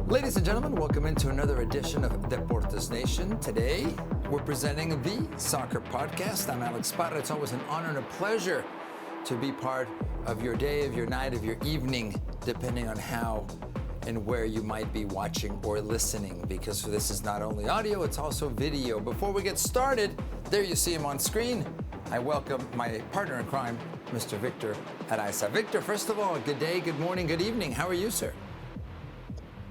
Ladies and gentlemen, welcome into another edition of Deportes Nation. Today, we're presenting the Soccer Podcast. I'm Alex Parra. It's always an honor and a pleasure to be part of your day, of your night, of your evening, depending on how and where you might be watching or listening, because this is not only audio, it's also video. Before we get started, there you see him on screen. I welcome my partner in crime, Mr. Victor Araiza. Victor, first of all, good day, good morning, good evening. How are you, sir?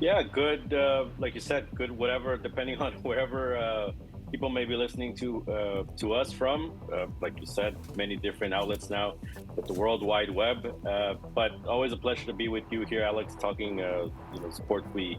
Yeah, good. Like you said, good. Whatever, depending on wherever people may be listening to us from. Like you said, many different outlets now with the World Wide Web. But always a pleasure to be with you here, Alex. Talking, sport we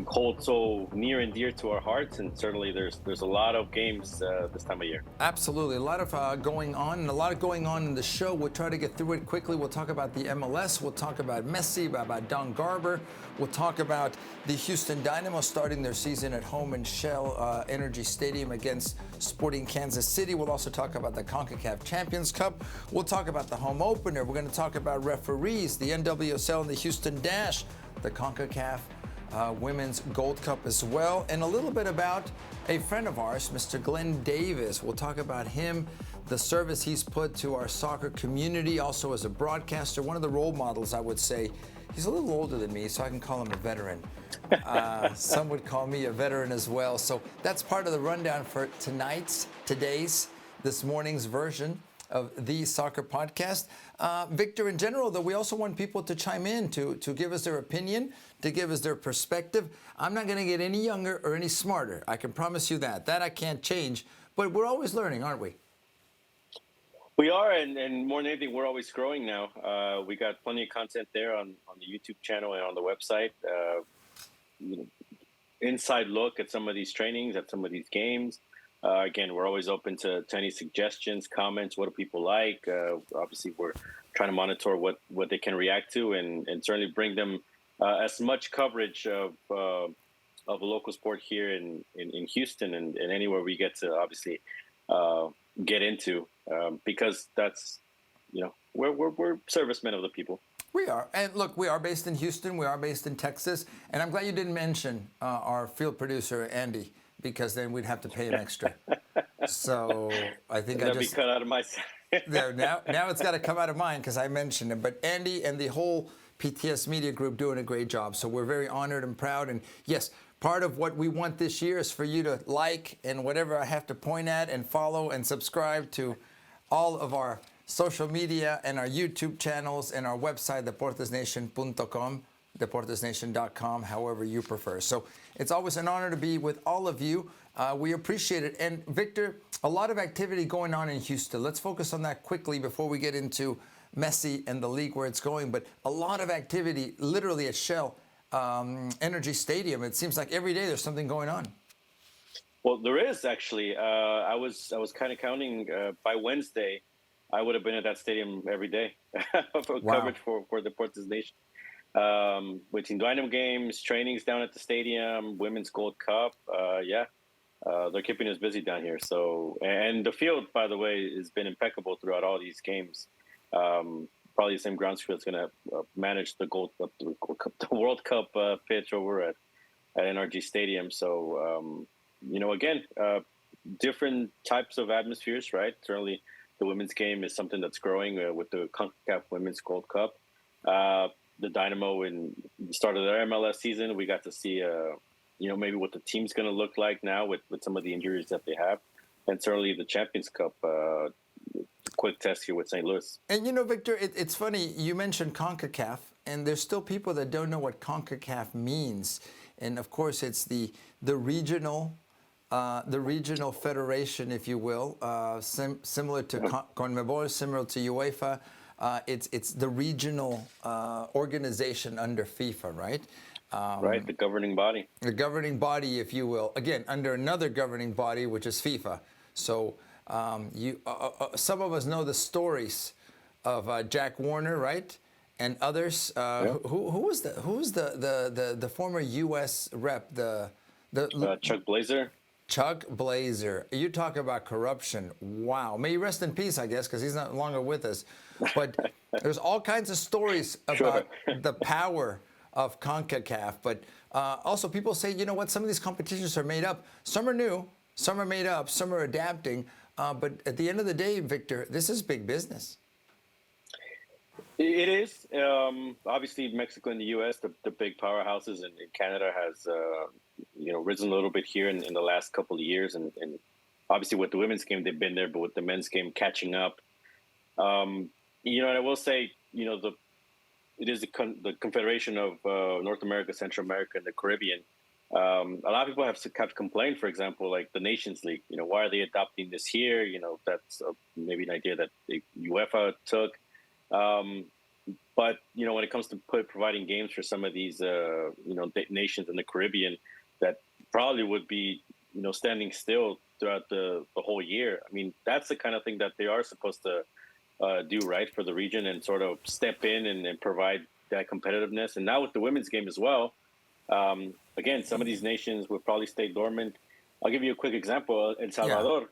hold so near and dear to our hearts, and certainly there's a lot of games this time of year. Absolutely, a lot of going on, and a lot of going on in the show. We'll try to get through it quickly. We'll talk about the MLS. We'll talk about Messi, about Don Garber. We'll talk about the Houston Dynamo starting their season at home in Shell Energy Stadium against Sporting Kansas City. We'll also talk about the CONCACAF Champions Cup. We'll talk about the home opener. We're going to talk about referees, the NWSL and the Houston Dash, the CONCACAF Women's Gold Cup as well, and a little bit about a friend of ours, Mr. Glenn Davis. We'll talk about him, the service he's put to our soccer community, also as a broadcaster, one of the role models, I would say. He's a little older than me, so I can call him a veteran. Some would call me a veteran as well. So that's part of the rundown for this morning's version of the Soccer Podcast. Victor, in general, though, we also want people to chime in, to give us their opinion, to give us their perspective. I'm not going to get any younger or any smarter. I can promise you that. That I can't change. But we're always learning, aren't we? We are, and more than anything, we're always growing now. We got plenty of content there on the YouTube channel and on the website. Inside look at some of these trainings, at some of these games. Again, we're always open to any suggestions, comments. What do people like? Obviously, we're trying to monitor what they can react to, and certainly bring them as much coverage of a local sport here in Houston and anywhere we get to obviously get into, because that's, we're servicemen of the people. We are. And look, we are based in Houston. We are based in Texas. And I'm glad you didn't mention our field producer, Andy, because then we'd have to pay him extra. So I think That'd be cut out of my there. Now it's got to come out of mine because I mentioned him. But Andy and the whole PTS Media Group doing a great job. So we're very honored and proud. And yes, part of what we want this year is for you to like and whatever I have to point at and follow and subscribe to all of our social media and our YouTube channels and our website, deportesnation.com, deportesnation.com, however you prefer. So it's always an honor to be with all of you. We appreciate it. And Victor, a lot of activity going on in Houston. Let's focus on that quickly before we get into Messi and the league where it's going. But a lot of activity literally at Shell Energy Stadium. It seems like every day there's something going on. Well, there is actually. I was kind of counting by Wednesday. I would have been at that stadium every day for coverage for Deportes Nation. Between Dynamo games, trainings down at the stadium, Women's Gold Cup. They're keeping us busy down here. So, and the field, by the way, has been impeccable throughout all these games. Probably the same grounds field is going to manage the World Cup pitch over at NRG Stadium. So, again, different types of atmospheres, right? Certainly, the women's game is something that's growing with the CONCACAF Women's Gold Cup. The Dynamo, in the start of their MLS season, we got to see, maybe what the team's going to look like now with some of the injuries that they have. And certainly the Champions Cup, quick test here with St. Louis. And, Victor, it's funny. You mentioned CONCACAF, and there's still people that don't know what CONCACAF means. And, of course, it's the regional federation, if you will, similar to CONMEBOL, similar to UEFA. It's the regional organization under FIFA, right? Right, the governing body. The governing body, if you will. Again, under another governing body, which is FIFA. So some of us know the stories of Jack Warner, right, and others. Who was the former U.S. rep? Chuck Blazer. Chuck Blazer. You talk about corruption. Wow. May he rest in peace, I guess, because he's not longer with us. But there's all kinds of stories about the power of CONCACAF. But also people say, you know what, some of these competitions are made up. Some are new, some are made up, some are adapting. But at the end of the day, Victor, this is big business. It is. Obviously, Mexico and the U.S., the big powerhouses, and Canada has, risen a little bit here in the last couple of years. And obviously, with the women's game, they've been there, but with the men's game catching up. And I will say, it is the Confederation of North America, Central America, and the Caribbean. A lot of people have complained, for example, like the Nations League. Why are they adopting this here? That's maybe an idea that the UEFA took. But when it comes to providing games for some of these nations in the Caribbean that probably would be standing still throughout the whole year, I mean, that's the kind of thing that they are supposed to do right for the region and sort of step in and provide that competitiveness. And now with the women's game as well, again, some of these nations will probably stay dormant. I'll give you a quick example. El Salvador,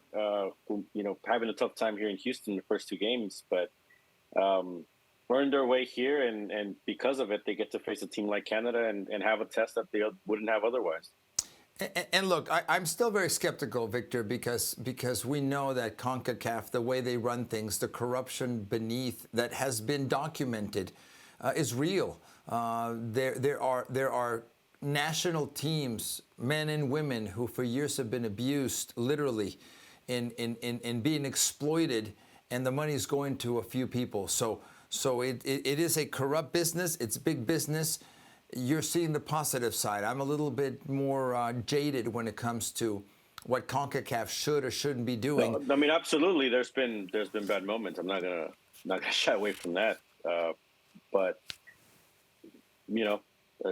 who, having a tough time here in Houston the first two games, but earned their way here, and because of it, they get to face a team like Canada and have a test that they wouldn't have otherwise. And look, I'm still very skeptical, Victor, because we know that CONCACAF, the way they run things, the corruption beneath that has been documented, is real. There are national teams, men and women, who for years have been abused, literally, in being exploited, and the money's going to a few people. So it is a corrupt business. It's big business. You're seeing the positive side. I'm a little bit more jaded when it comes to what CONCACAF should or shouldn't be doing. No, I mean, absolutely. There's been bad moments. I'm not gonna shy away from that. But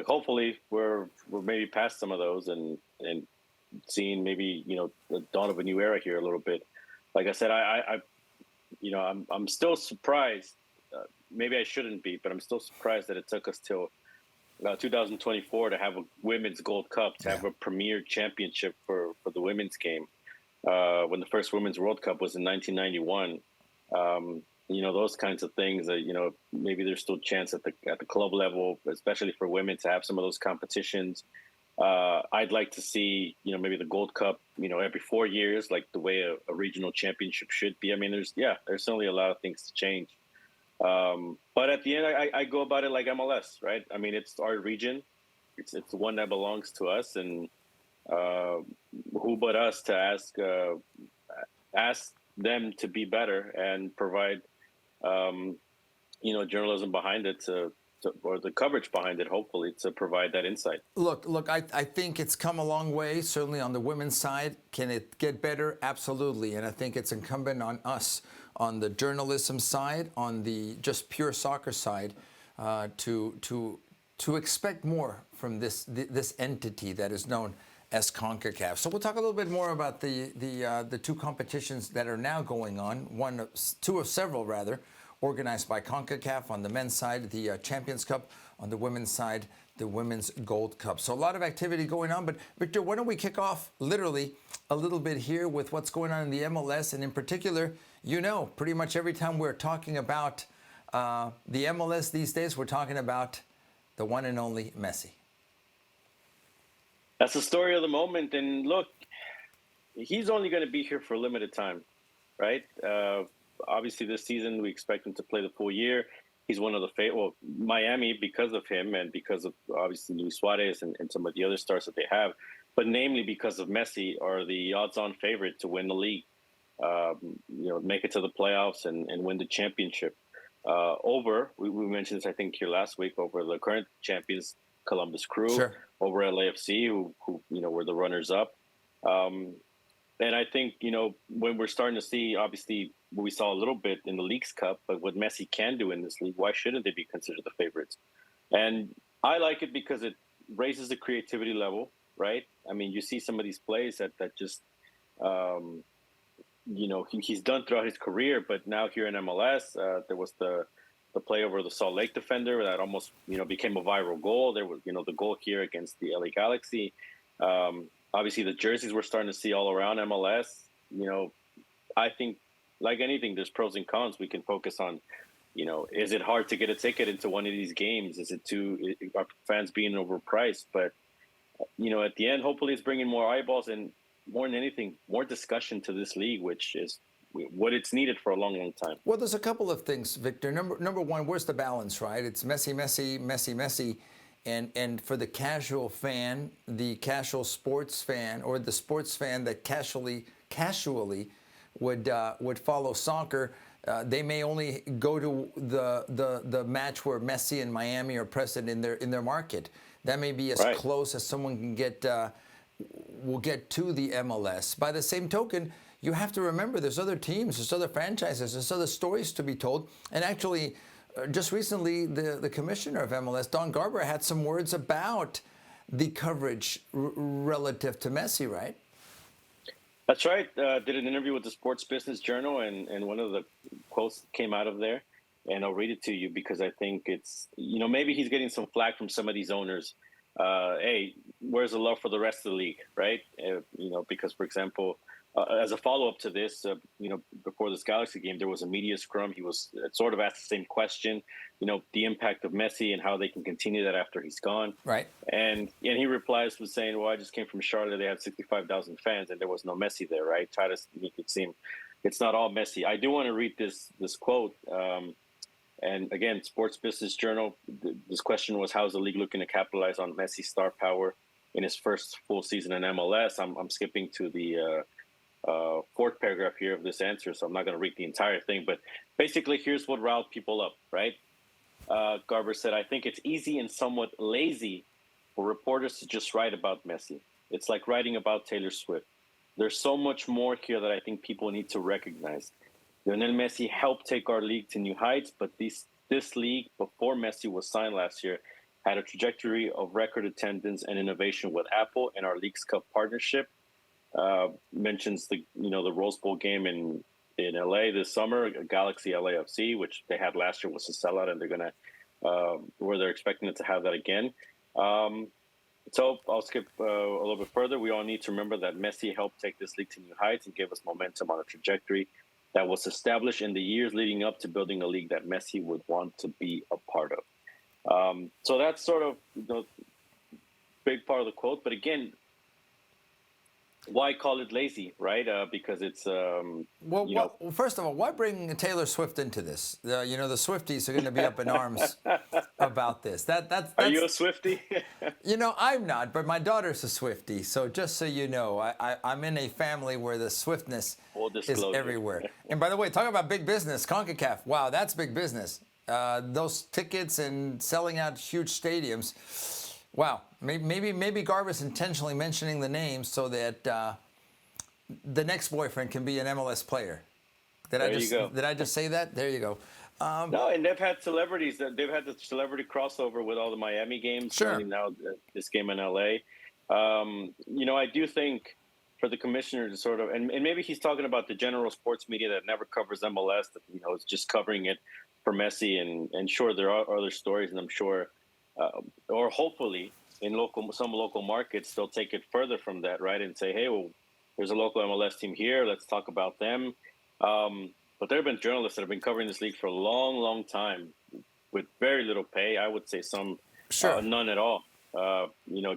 hopefully we're maybe past some of those and seeing maybe the dawn of a new era here a little bit. Like I said, I'm still surprised. Maybe I shouldn't be, but I'm still surprised that it took us till 2024 to have a women's Gold Cup, to have a premier championship for the women's game. When the first Women's World Cup was in 1991, those kinds of things that, maybe there's still a chance at the club level, especially for women, to have some of those competitions. I'd like to see, maybe the Gold Cup, every 4 years, like the way a regional championship should be. I mean, there's certainly a lot of things to change. But at the end, I go about it like MLS, right? I mean, it's our region. It's the one that belongs to us. And who but us to ask them to be better and provide, journalism behind it or the coverage behind it, hopefully, to provide that insight. Look, I think it's come a long way, certainly on the women's side. Can it get better? Absolutely. And I think it's incumbent on us, on the journalism side, on the just pure soccer side, to expect more from this entity that is known as CONCACAF. So we'll talk a little bit more about the two competitions that are now going on, two of several rather, organized by CONCACAF. On the men's side, the Champions Cup. On the women's side, the Women's Gold Cup. So a lot of activity going on. But Victor, why don't we kick off literally a little bit here with what's going on in the MLS, and in particular, pretty much every time we're talking about the MLS these days, we're talking about the one and only Messi. That's the story of the moment. And look, he's only going to be here for a limited time, right? Obviously, this season, we expect him to play the full year. He's one of the Miami, because of him and because of, obviously, Luis Suarez and some of the other stars that they have, but namely because of Messi, are the odds-on favorite to win the league, make it to the playoffs and win the championship. We mentioned this, I think, here last week, over the current champions, Columbus Crew, sure, over LAFC, who were the runners-up. And I think, when we're starting to see, obviously, we saw a little bit in the Leagues Cup, but what Messi can do in this league, why shouldn't they be considered the favorites? And I like it because it raises the creativity level, right? I mean, you see some of these plays that just, he's done throughout his career, but now here in MLS, there was the play over the Salt Lake defender that almost, became a viral goal. There was, the goal here against the LA Galaxy. Obviously, the jerseys we're starting to see all around MLS. I think, like anything, there's pros and cons. We can focus on is it hard to get a ticket into one of these games? Is it are fans being overpriced? But, at the end, hopefully it's bringing more eyeballs and more than anything, more discussion to this league, which is what it's needed for a long, long time. Well, there's a couple of things, Victor. Number one, where's the balance, right? It's Messi, Messi, Messi, Messi. And for the casual fan, the casual sports fan, or the sports fan that casually would follow soccer, they may only go to the match where Messi and Miami are present in their market. That may be as close as someone can get will get to the MLS. By the same token, you have to remember there's other teams, there's other franchises, there's other stories to be told. And actually, just recently, the commissioner of MLS, Don Garber, had some words about the coverage relative to Messi, right? That's right. Did an interview with the Sports Business Journal, and one of the quotes came out of there. And I'll read it to you because I think it's, maybe he's getting some flack from some of these owners. Hey, where's the love for the rest of the league, right? Because, for example, as a follow-up to this, before this Galaxy game, there was a media scrum. He was sort of asked the same question, the impact of Messi and how they can continue that after he's gone. Right. And he replies with saying, well, I just came from Charlotte. They had 65,000 fans and there was no Messi there, right? Try to make it seem it's not all Messi. I do want to read this quote. And again, Sports Business Journal, this question was, how's the league looking to capitalize on Messi's star power in his first full season in MLS? I'm skipping to the fourth paragraph here of this answer, so I'm not going to read the entire thing. But basically, here's what riled people up, right? Garber said, I think it's easy and somewhat lazy for reporters to just write about Messi. It's like writing about Taylor Swift. There's so much more here that I think people need to recognize. Lionel Messi helped take our league to new heights, but this league, before Messi was signed last year, had a trajectory of record attendance and innovation with Apple and our Leagues Cup partnership. Mentions the Rose Bowl game in LA this summer, Galaxy LAFC, which they had last year was a sellout, and they're gonna where they're expecting it to have that again. So I'll skip a little bit further. We all need to remember that Messi helped take this league to new heights and give us momentum on a trajectory that was established in the years leading up to building a league that Messi would want to be a part of. So that's sort of the big part of the quote. But again, why call it lazy, right? Because it's well, first of all, why bring Taylor Swift into this? The Swifties are going to be up in arms about this. That's Are you a Swiftie? I'm not, but my daughter's a Swiftie. So just so you know, I'm in a family where the Swiftness is everywhere. And by the way, talking about big business, CONCACAF. Wow, that's big business. Those tickets and selling out huge stadiums. Wow, maybe Garber's intentionally mentioning the names so that the next boyfriend can be an MLS player. Did I just say that? There you go. No, and they've had celebrities. They've had the celebrity crossover with all the Miami games. Sure. Now this game in LA. I do think for the commissioner to sort of, and maybe he's talking about the general sports media that never covers MLS, that is just covering it for Messi. And sure, there are other stories, and I'm sure. Or hopefully in some local markets, they'll take it further from that, right? And say, hey, well, there's a local MLS team here. Let's talk about them. But there have been journalists that have been covering this league for a long, long time with very little pay. I would say some, none at all,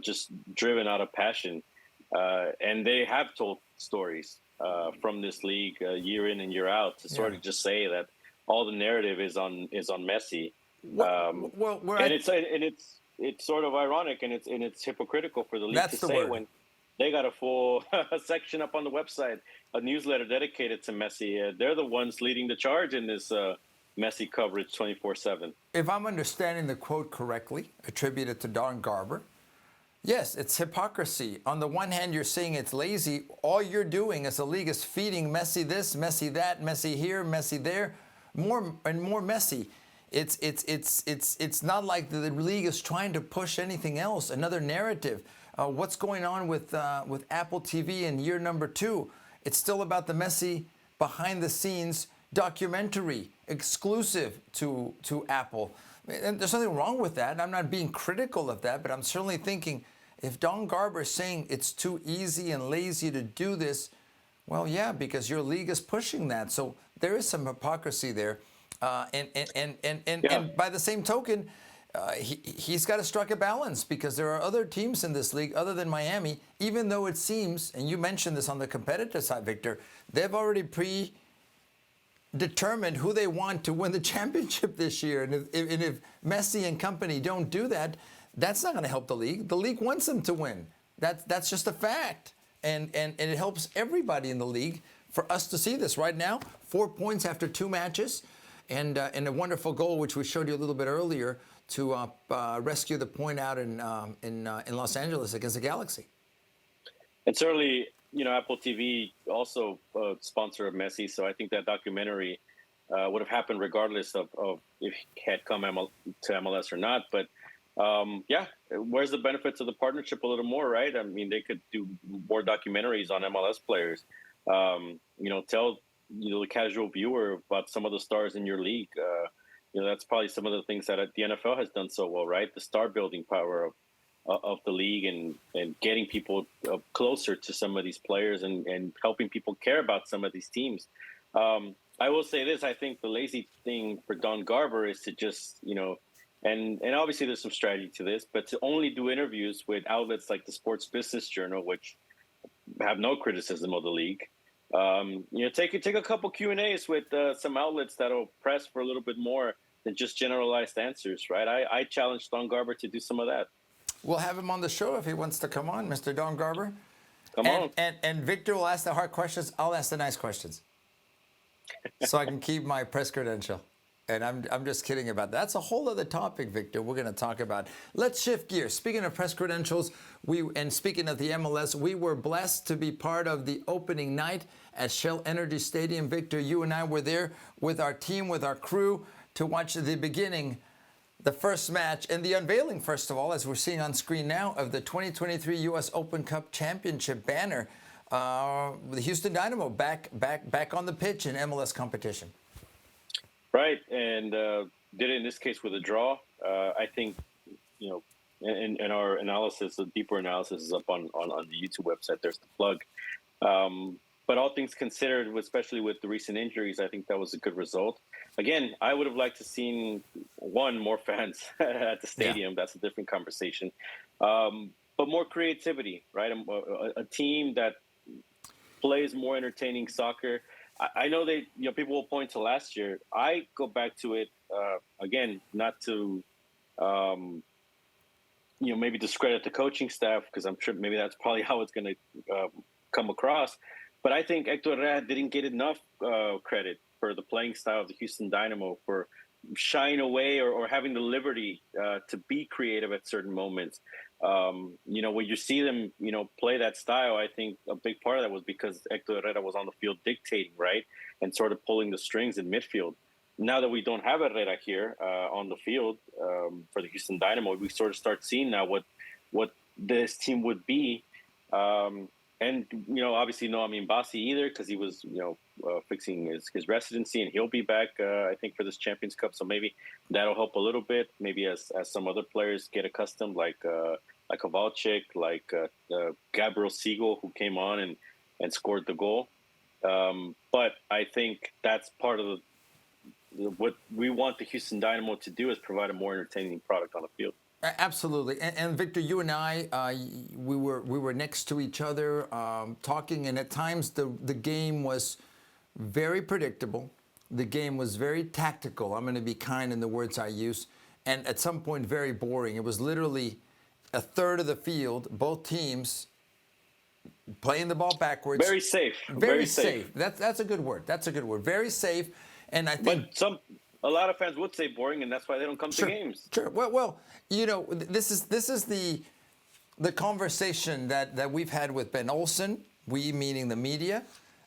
just driven out of passion. And they have told stories from this league year in and year out to sort of just say that all the narrative is on Messi. It's sort of ironic and it's hypocritical for the league to say when they got a full section up on the website, a newsletter dedicated to Messi. They're the ones leading the charge in this Messi coverage 24/7. If I'm understanding the quote correctly, attributed to Don Garber, yes, it's hypocrisy. On the one hand, you're saying it's lazy. All you're doing as a league is feeding Messi this, Messi that, Messi here, Messi there, more and more Messi. It's not like the league is trying to push anything else, another narrative. What's going on with Apple TV in year number 2? It's still about the Messi behind-the-scenes documentary, exclusive to Apple. And there's nothing wrong with that. I'm not being critical of that, but I'm certainly thinking if Don Garber is saying it's too easy and lazy to do this, well, yeah, because your league is pushing that. So there is some hypocrisy there. And by the same token, he's got to strike a balance because there are other teams in this league other than Miami, even though it seems, and you mentioned this on the competitor side, Victor, they've already predetermined who they want to win the championship this year. And if Messi and company don't do that, that's not going to help the league. The league wants them to win. That's just a fact. And it helps everybody in the league for us to see this right now. 4 points after 2 matches. And a wonderful goal, which we showed you a little bit earlier, to rescue the point out in Los Angeles against the Galaxy. And certainly, Apple TV also sponsor of Messi, so I think that documentary would have happened regardless of if he had come to MLS or not. But where's the benefits of the partnership a little more, right? I mean, they could do more documentaries on MLS players. Tell the casual viewer about some of the stars in your league. That's probably some of the things that the NFL has done so well, right? The star building power of the league and getting people closer to some of these players and helping people care about some of these teams. I will say this: I think the lazy thing for Don Garber is to just, and obviously there's some strategy to this, but to only do interviews with outlets like the Sports Business Journal, which have no criticism of the league. Take a couple Q&As with some outlets that'll press for a little bit more than just generalized answers, right? I challenged Don Garber to do some of that. We'll have him on the show if he wants to come on, Mr. Don Garber. Come on. And Victor will ask the hard questions. I'll ask the nice questions, so I can keep my press credential. And I'm just kidding about that. That's a whole other topic, Victor, we're going to talk about. Let's shift gears. Speaking of press credentials, and speaking of the MLS, we were blessed to be part of the opening night at Shell Energy Stadium. Victor, you and I were there with our team, with our crew, to watch the beginning, the first match, and the unveiling, first of all, as we're seeing on screen now, of the 2023 U.S. Open Cup Championship banner. The Houston Dynamo back on the pitch in MLS competition. Right, and did it in this case with a draw. I think, in our analysis, the deeper analysis is up on the YouTube website. There's the plug. But all things considered, especially with the recent injuries, I think that was a good result. Again, I would have liked to seen more fans at the stadium. Yeah. That's a different conversation. But more creativity, right? A team that plays more entertaining soccer. I know they, people will point to last year. I go back to it again, not to, maybe discredit the coaching staff, because I'm sure maybe that's probably how it's going to come across. But I think Hector Herrera didn't get enough credit for the playing style of the Houston Dynamo, for shying away or having the liberty to be creative at certain moments. When you see them, play that style, I think a big part of that was because Hector Herrera was on the field dictating, right, and sort of pulling the strings in midfield. Now that we don't have Herrera here on the field for the Houston Dynamo, we sort of start seeing now what this team would be. And, obviously no Amin Bassi either, because he was, fixing his residency, and he'll be back, I think, for this Champions Cup. So maybe that'll help a little bit. Maybe as some other players get accustomed, like Kowalczyk, like Gabriel Siegel, who came on and scored the goal. But I think that's part of what we want the Houston Dynamo to do, is provide a more entertaining product on the field. Absolutely, and Victor, you and I, we were next to each other, talking, and at times the game was very predictable. The game was very tactical. I'm going to be kind in the words I use, and at some point very boring. It was literally a third of the field, both teams playing the ball backwards. Very safe. Very safe. That's a good word. That's a good word. Very safe, and I think. But a lot of fans would say boring, and that's why they don't come to games. Sure. Well, this is the conversation that we've had with Ben Olsen, we meaning the media,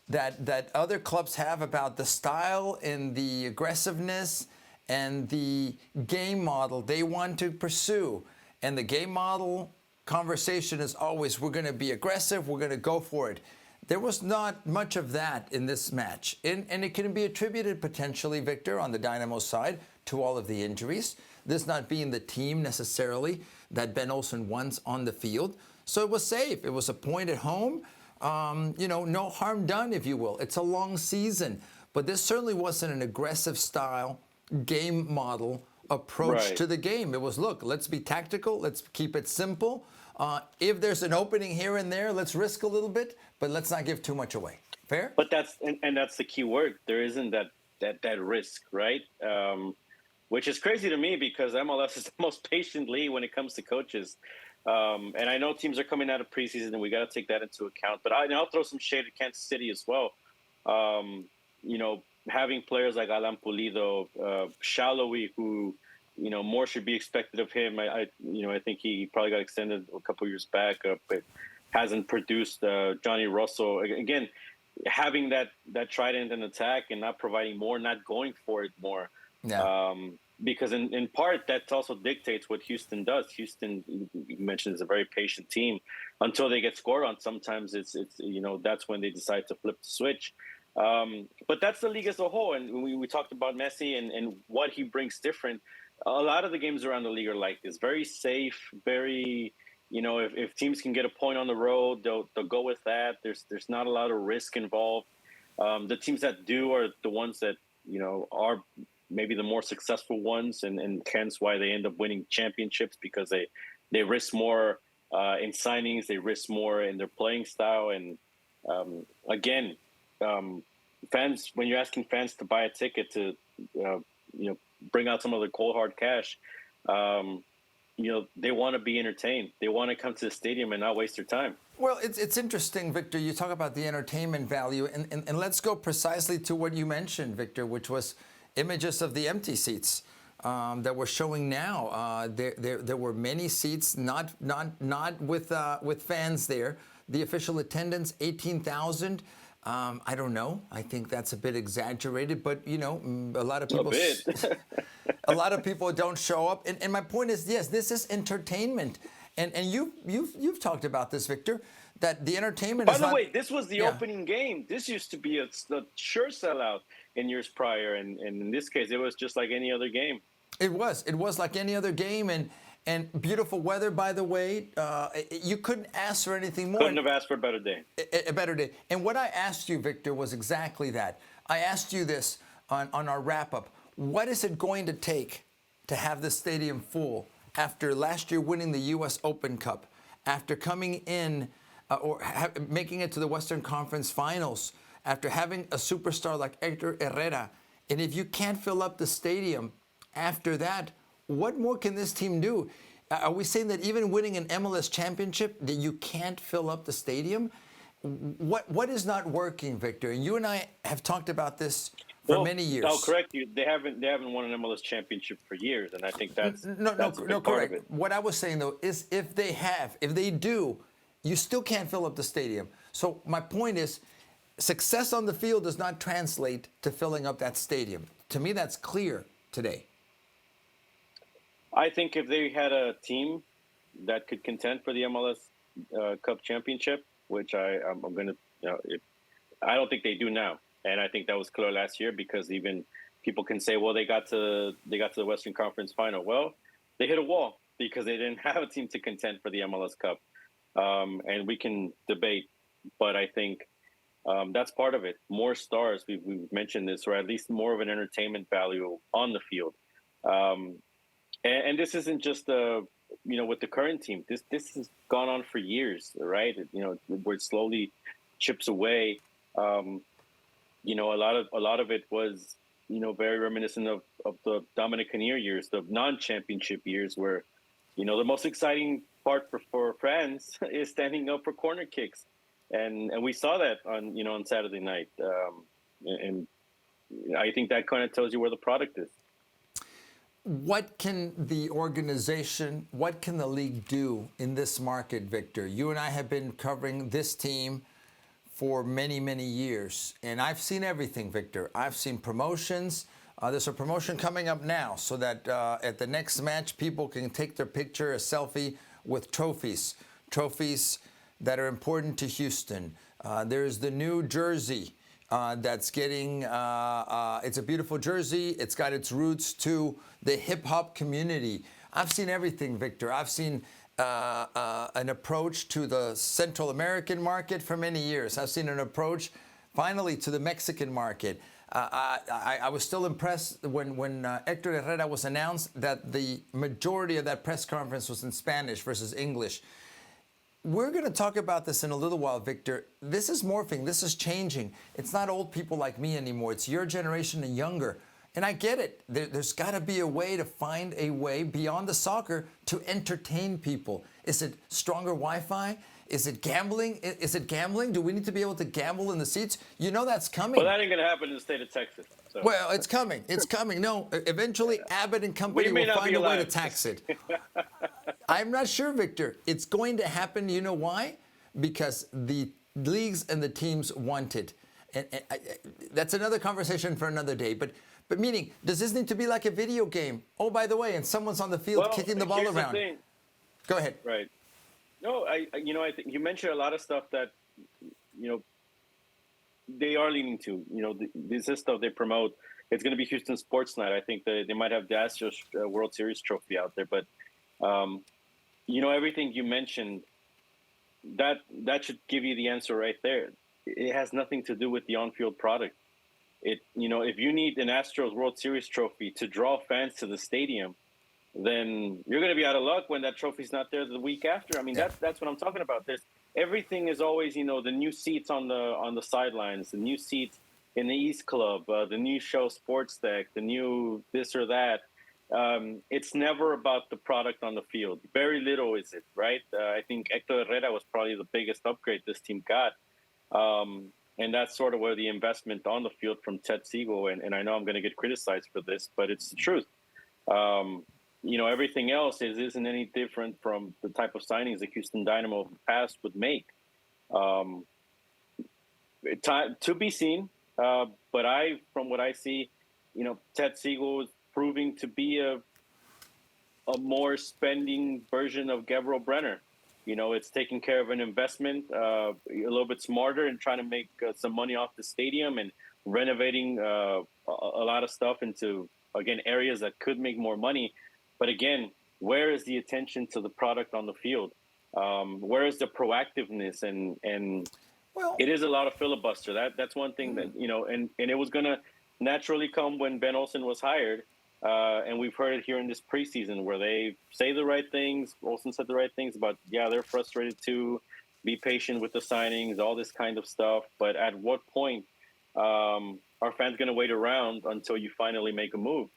that other clubs have about the style and the aggressiveness and the game model they want to pursue. And the game model conversation is always, we're going to be aggressive, we're going to go for it. There was not much of that in this match. And it can be attributed potentially, Victor, on the Dynamo side, to all of the injuries. This not being the team necessarily that Ben Olsen wants on the field. So it was safe. It was a point at home. No harm done, if you will. It's a long season. but this certainly wasn't an aggressive style game model approach to the game. It was, look, let's be tactical, let's keep it simple. If there's an opening here and there, let's risk a little bit, but let's not give too much away. Fair? But that's the key word. There isn't that risk, right? Which is crazy to me because MLS is the most patient league when it comes to coaches. And I know teams are coming out of preseason, and we got to take that into account. But I'll throw some shade at Kansas City as well. Having players like Alan Pulido, Shallowy, who more should be expected of him. I think he probably got extended a couple years back, but hasn't produced. Johnny Russell, again, having that trident in attack and not providing more, not going for it more. Yeah. Because in part that also dictates what Houston does. Houston, you mentioned, is a very patient team until they get scored on. Sometimes it's that's when they decide to flip the switch. But that's the league as a whole. And we talked about Messi and what he brings different. A lot of the games around the league are like this, very safe, very, if teams can get a point on the road, they'll go with that. There's not a lot of risk involved. The teams that do are the ones that, are maybe the more successful ones, and hence why they end up winning championships, because they risk more in signings, they risk more in their playing style. And fans, when you're asking fans to buy a ticket to, bring out some of the cold hard cash, they want to be entertained. They want to come to the stadium and not waste their time. Well, it's interesting, Victor. You talk about the entertainment value, and let's go precisely to what you mentioned, Victor, which was images of the empty seats that we're showing now. There were many seats, not with fans there. The official attendance, 18,000. I don't know. I think that's a bit exaggerated, but a lot of people, a lot of people don't show up. And my point is, yes, this is entertainment, and you've talked about this, Victor, that the entertainment. By the way, this was the opening game. This used to be a sure sellout in years prior, and in this case, it was just like any other game. It was like any other game, and beautiful weather, by the way. You couldn't ask for anything more. Couldn't have asked for a better day. A better day. And what I asked you, Victor, was exactly that. I asked you this on our wrap-up. What is it going to take to have the stadium full after last year winning the U.S. Open Cup, after coming in making it to the Western Conference Finals, after having a superstar like Hector Herrera? And if you can't fill up the stadium after that, what more can this team do? Are we saying that even winning an MLS championship, that you can't fill up the stadium? What is not working, Victor? And you and I have talked about this for many years. I'll correct you. They haven't won an MLS championship for years, and I think that's a big correct. part of it. What I was saying though is if they do, you still can't fill up the stadium. So my point is, success on the field does not translate to filling up that stadium. To me, that's clear today. I think if they had a team that could contend for the MLS Cup championship, which I'm going to, I don't think they do now, and I think that was clear last year, because even people can say, well, they got to the Western Conference Final. Well, they hit a wall because they didn't have a team to contend for the MLS Cup, and we can debate, but I think that's part of it. More stars, we've mentioned this, or at least more of an entertainment value on the field. And this isn't just with the current team. This has gone on for years, right? Where it slowly chips away. A lot of it was very reminiscent of the Dominic Kinnear years, the non-championship years, where the most exciting part for fans is standing up for corner kicks, and we saw that on Saturday night, and I think that kind of tells you where the product is. What can the organization, what can the league do in this market, Victor? You and I have been covering this team for many, many years, and I've seen everything, Victor. I've seen promotions. There's a promotion coming up now so that at the next match, people can take their picture, a selfie with trophies that are important to Houston. There's the new jersey that's getting, it's a beautiful jersey. It's got its roots to the hip-hop community. I've seen everything, Victor. I've seen an approach to the Central American market for many years. I've seen an approach, finally, to the Mexican market. I was still impressed when Héctor Herrera was announced that the majority of that press conference was in Spanish versus English. We're going to talk about this in a little while, Victor. This is morphing. This is changing. It's not old people like me anymore. It's your generation and younger. And I get it. There's got to be a way to find a way beyond the soccer to entertain people. Is it stronger Wi-Fi? Is it gambling? Is it gambling? Do we need to be able to gamble in the seats? You know that's coming. Well, that ain't going to happen in the state of Texas. So. Well, it's coming. It's coming. No, eventually Abbott and company will find a way to tax it. I'm not sure, Victor. It's going to happen. You know why? Because the leagues and the teams want it. And that's another conversation for another day. But meaning, does this need to be like a video game? Oh, by the way, and someone's on the field kicking the ball around. Go ahead. Right. No, I think you mentioned a lot of stuff that, they are leaning to. This is stuff they promote. It's going to be Houston Sports Night. I think they might have the Astros World Series trophy out there. But, everything you mentioned, that should give you the answer right there. It has nothing to do with the on-field product. If you need an Astros World Series trophy to draw fans to the stadium, then you're going to be out of luck when that trophy's not there the week after. I mean, that's what I'm talking about. Everything is always, the new seats on the sidelines, the new seats in the East Club, the new show Sports Deck, the new this or that. It's never about the product on the field. Very little is it, right? I think Héctor Herrera was probably the biggest upgrade this team got. And that's sort of where the investment on the field from Ted Siegel, and I know I'm going to get criticized for this, but it's the truth. Everything else isn't any different from the type of signings the Houston Dynamo of the past would make. To be seen, but from what I see, Ted Siegel is proving to be a more spending version of Gabriel Brenner. It's taking care of an investment, a little bit smarter, and trying to make some money off the stadium and renovating a lot of stuff into, again, areas that could make more money. But again, where is the attention to the product on the field? Where is the proactiveness? And it is a lot of filibuster. That's one thing that, and it was going to naturally come when Ben Olsen was hired. And we've heard it here in this preseason where they say the right things. Olsen said the right things about, they're frustrated too. Be patient with the signings, all this kind of stuff. But at what point are fans going to wait around until you finally make a move?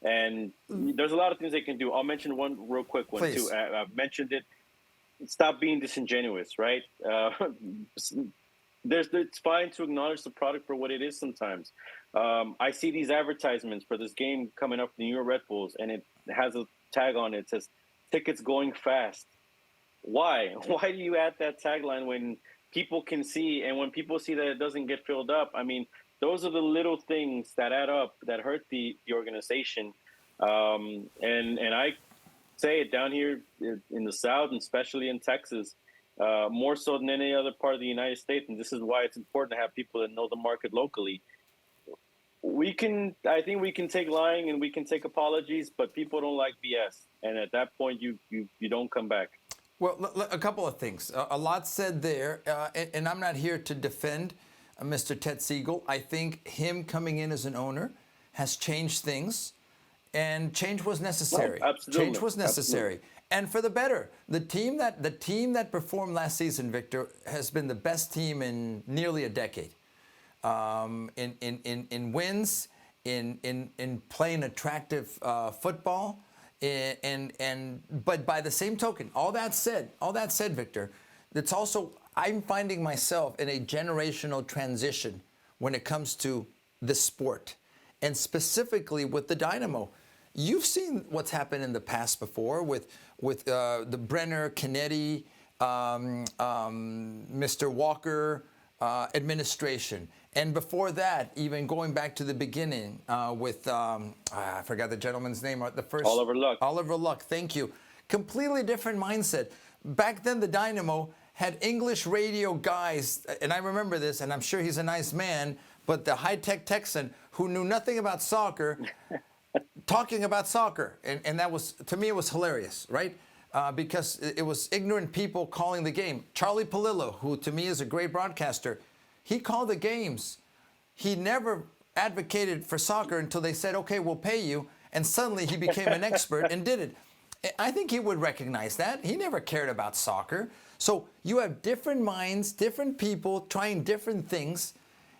And there's a lot of things they can do. I'll mention one real quick one, too. I've mentioned it. Stop being disingenuous, right? It's fine to acknowledge the product for what it is sometimes. I see these advertisements for this game coming up, the New York Red Bulls, and it has a tag on it. It says, tickets going fast. Why? Why do you add that tagline when people can see, and when people see that it doesn't get filled up? I mean, those are the little things that add up that hurt the organization. And I say it down here in the South, and especially in Texas, more so than any other part of the United States. And this is why it's important to have people that know the market locally. I think we can take lying and we can take apologies, but people don't like BS. And at that point, you don't come back. Well, a couple of things. A lot said there, and I'm not here to defend Mr. Ted Siegel. I think him coming in as an owner has changed things, and change was necessary. Well, absolutely. Change was necessary, and for the better. The team that performed last season, Victor, has been the best team in nearly a decade. In wins, in playing attractive football, but by the same token, all that said, Victor, it's also, I'm finding myself in a generational transition when it comes to the sport, and specifically with the Dynamo. You've seen what's happened in the past before with the Brenner, Kennedy, Mr. Walker administration. And before that, even going back to the beginning with, I forgot the gentleman's name, the first... Oliver Luck. Oliver Luck, thank you. Completely different mindset. Back then, the Dynamo had English radio guys, and I remember this, and I'm sure he's a nice man, but the high-tech Texan who knew nothing about soccer, talking about soccer. And that was, to me, it was hilarious, right? Because it was ignorant people calling the game. Charlie Palillo, who to me is a great broadcaster, he called the games. He never advocated for soccer until they said, okay, we'll pay you. And suddenly he became an expert and did it. I think he would recognize that. He never cared about soccer. So you have different minds, different people trying different things.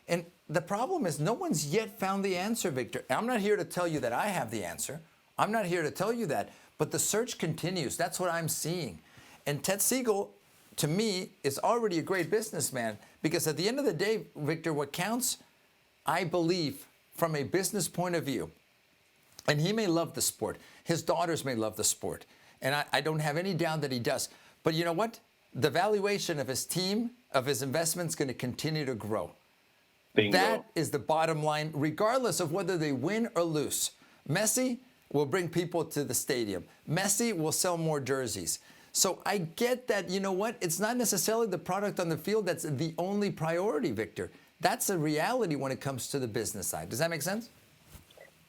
And the problem is no one's yet found the answer, Victor. I'm not here to tell you that I have the answer. I'm not here to tell you that. But the search continues. That's what I'm seeing. And Ted Siegel, to me, is already a great businessman, because at the end of the day, Victor, what counts, I believe, from a business point of view, and he may love the sport. His daughters may love the sport. And I don't have any doubt that he does. But you know what? The valuation of his team, of his investment, is going to continue to grow. Bingo. That is the bottom line, regardless of whether they win or lose. Messi will bring people to the stadium. Messi will sell more jerseys. So I get that, you know what? It's not necessarily the product on the field that's the only priority, Victor. That's a reality when it comes to the business side. Does that make sense?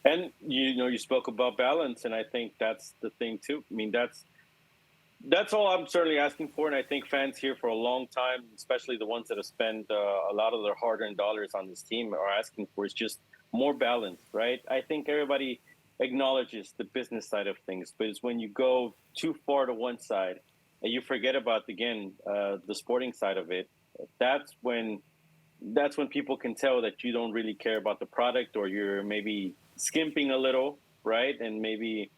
And, you spoke about balance, and I think that's the thing, too. I mean, that's all I'm certainly asking for, and I think fans here for a long time, especially the ones that have spent a lot of their hard-earned dollars on this team, are asking for is just more balance, right? I think everybody acknowledges the business side of things, but it's when you go too far to one side and you forget about, again, the sporting side of it, that's when people can tell that you don't really care about the product, or you're maybe skimping a little, right? And maybe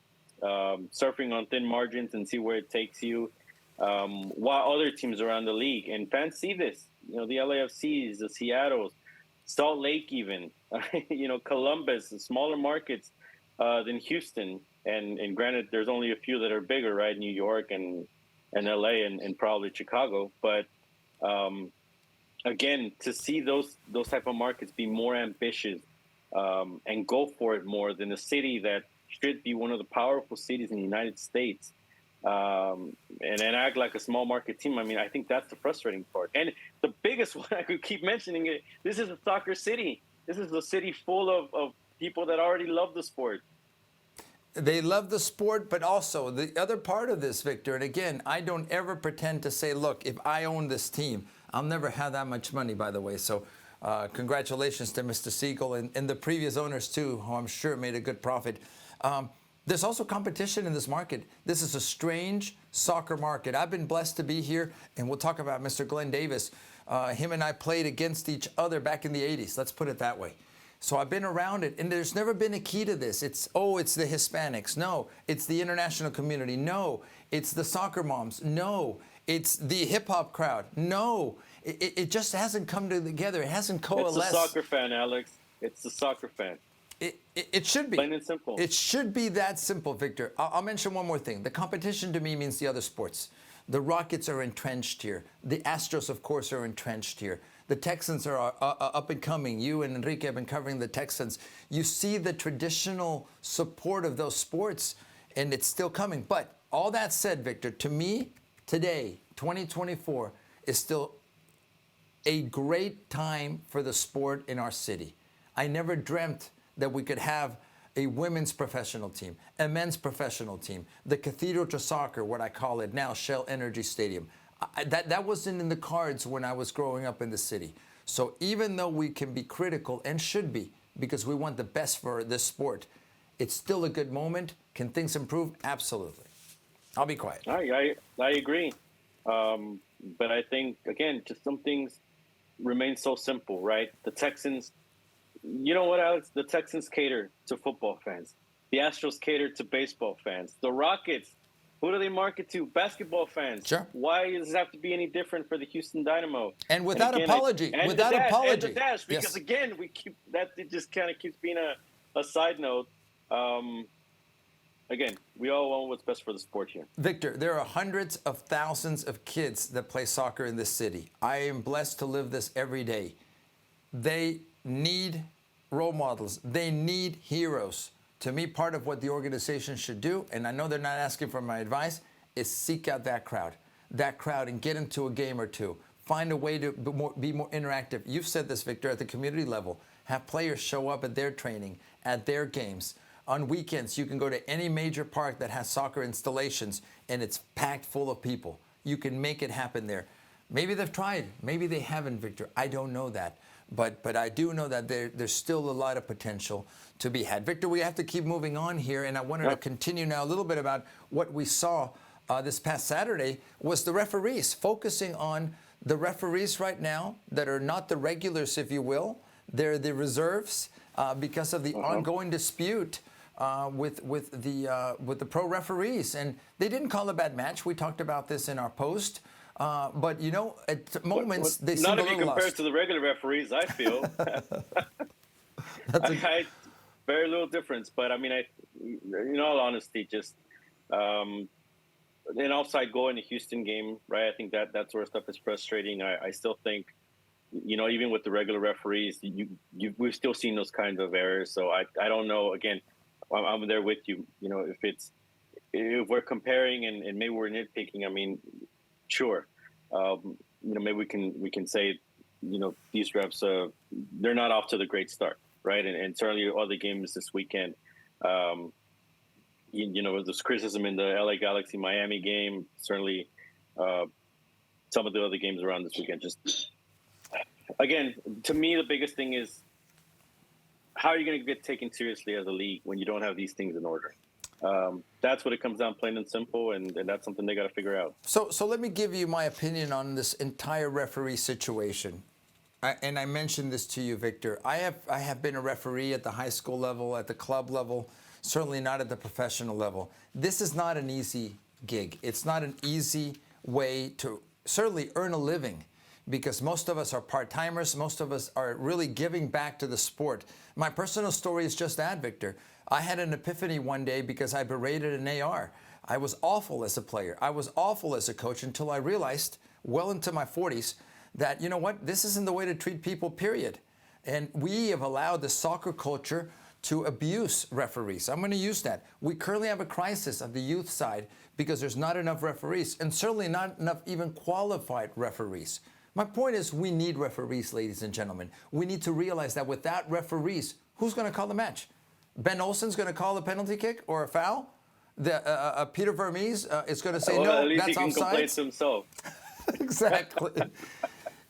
surfing on thin margins and see where it takes you, while other teams around the league, and fans see this, the LAFCs, the Seattles, Salt Lake even, Columbus, the smaller markets than Houston. And granted, there's only a few that are bigger, right? New York and LA and probably Chicago. But again, to see those type of markets be more ambitious and go for it more than a city that should be one of the powerful cities in the United States, and act like a small market team. I mean, I think that's the frustrating part. And the biggest one, I could keep mentioning it, this is a soccer city. This is a city full of people that already love the sport. They love the sport, but also the other part of this, Victor, and again, I don't ever pretend to say, look, if I own this team, I'll never have that much money, by the way. So congratulations to Mr. Siegel and the previous owners, too, who I'm sure made a good profit. There's also competition in this market. This is a strange soccer market. I've been blessed to be here, and we'll talk about Mr. Glenn Davis. Him and I played against each other back in the 80s. Let's put it that way. So I've been around it, and there's never been a key to this. It's the Hispanics. No. It's the international community. No. It's the soccer moms. No. It's the hip-hop crowd. No. It just hasn't come together. It hasn't coalesced. It's the soccer fan, Alex. It's the soccer fan. It should be. Plain and simple. It should be that simple, Victor. I'll mention one more thing. The competition to me means the other sports. The Rockets are entrenched here. The Astros, of course, are entrenched here. The Texans are up and coming. You and Enrique have been covering the Texans. You see the traditional support of those sports, and it's still coming. But all that said, Victor, to me, today, 2024, is still a great time for the sport in our city. I never dreamt that we could have a women's professional team, a men's professional team, the Cathedral to Soccer, what I call it now, Shell Energy Stadium. That wasn't in the cards when I was growing up in the city. So even though we can be critical, and should be, because we want the best for this sport, it's still a good moment. Can things improve? Absolutely. I'll be quiet. I agree. But I think, again, just some things remain so simple, right? The Texans, you know what, Alex? The Texans cater to football fans. The Astros cater to baseball fans. The Rockets, who do they market to? Basketball fans. Sure. Why does it have to be any different for the Houston Dynamo? And without apology. Without apology. And the dash, because again, we keep that. It just kind of keeps being a side note. Again, we all want what's best for the sport here. Victor, there are hundreds of thousands of kids that play soccer in this city. I am blessed to live this every day. They need role models. They need heroes. To me, part of what the organization should do, and I know they're not asking for my advice, is seek out that crowd and get into a game or two. Find a way to be more interactive. You've said this, Victor, at the community level. Have players show up at their training, at their games. On weekends, you can go to any major park that has soccer installations, and it's packed full of people. You can make it happen there. Maybe they've tried. Maybe they haven't, Victor. I don't know that. But I do know that there's still a lot of potential to be had. Victor, we have to keep moving on here, and I wanted to continue now a little bit about what we saw this past Saturday was the referees, focusing on the referees right now that are not the regulars, if you will. They're the reserves because of the ongoing dispute with the pro referees. And they didn't call a bad match. We talked about this in our post. But, you know, at moments, they seem a little lost. Not if you compare it to the regular referees, I feel. Very little difference. But, I mean, in all honesty, just an offside goal in the Houston game, right? I think that sort of stuff is frustrating. I still think, you know, even with the regular referees, we've still seen those kinds of errors. So I don't know. Again, I'm there with you. You know, if we're comparing and maybe we're nitpicking, I mean, sure. You know, maybe we can say, you know, these refs, they're not off to the great start, right? And certainly all the games this weekend, you know, there's criticism in the LA Galaxy Miami game. Certainly, some of the other games around this weekend. Just again, to me, the biggest thing is how are you going to get taken seriously as a league when you don't have these things in order? That's what it comes down, plain and simple, and that's something they got to figure out. So let me give you my opinion on this entire referee situation. And I mentioned this to you, Victor. I have been a referee at the high school level, at the club level, certainly not at the professional level. This is not an easy gig. It's not an easy way to certainly earn a living, because most of us are part-timers. Most of us are really giving back to the sport. My personal story is just that, Victor. I had an epiphany one day because I berated an AR. I was awful as a player. I was awful as a coach until I realized, well into my 40s, that, you know what, this isn't the way to treat people, period. And we have allowed the soccer culture to abuse referees. I'm going to use that. We currently have a crisis of the youth side because there's not enough referees, and certainly not enough even qualified referees. My point is, we need referees, ladies and gentlemen. We need to realize that without referees, who's going to call the match? Ben Olsen's going to call a penalty kick or a foul? Peter Vermees is going to say, no, that's offside. At least he can complain to himself. Exactly.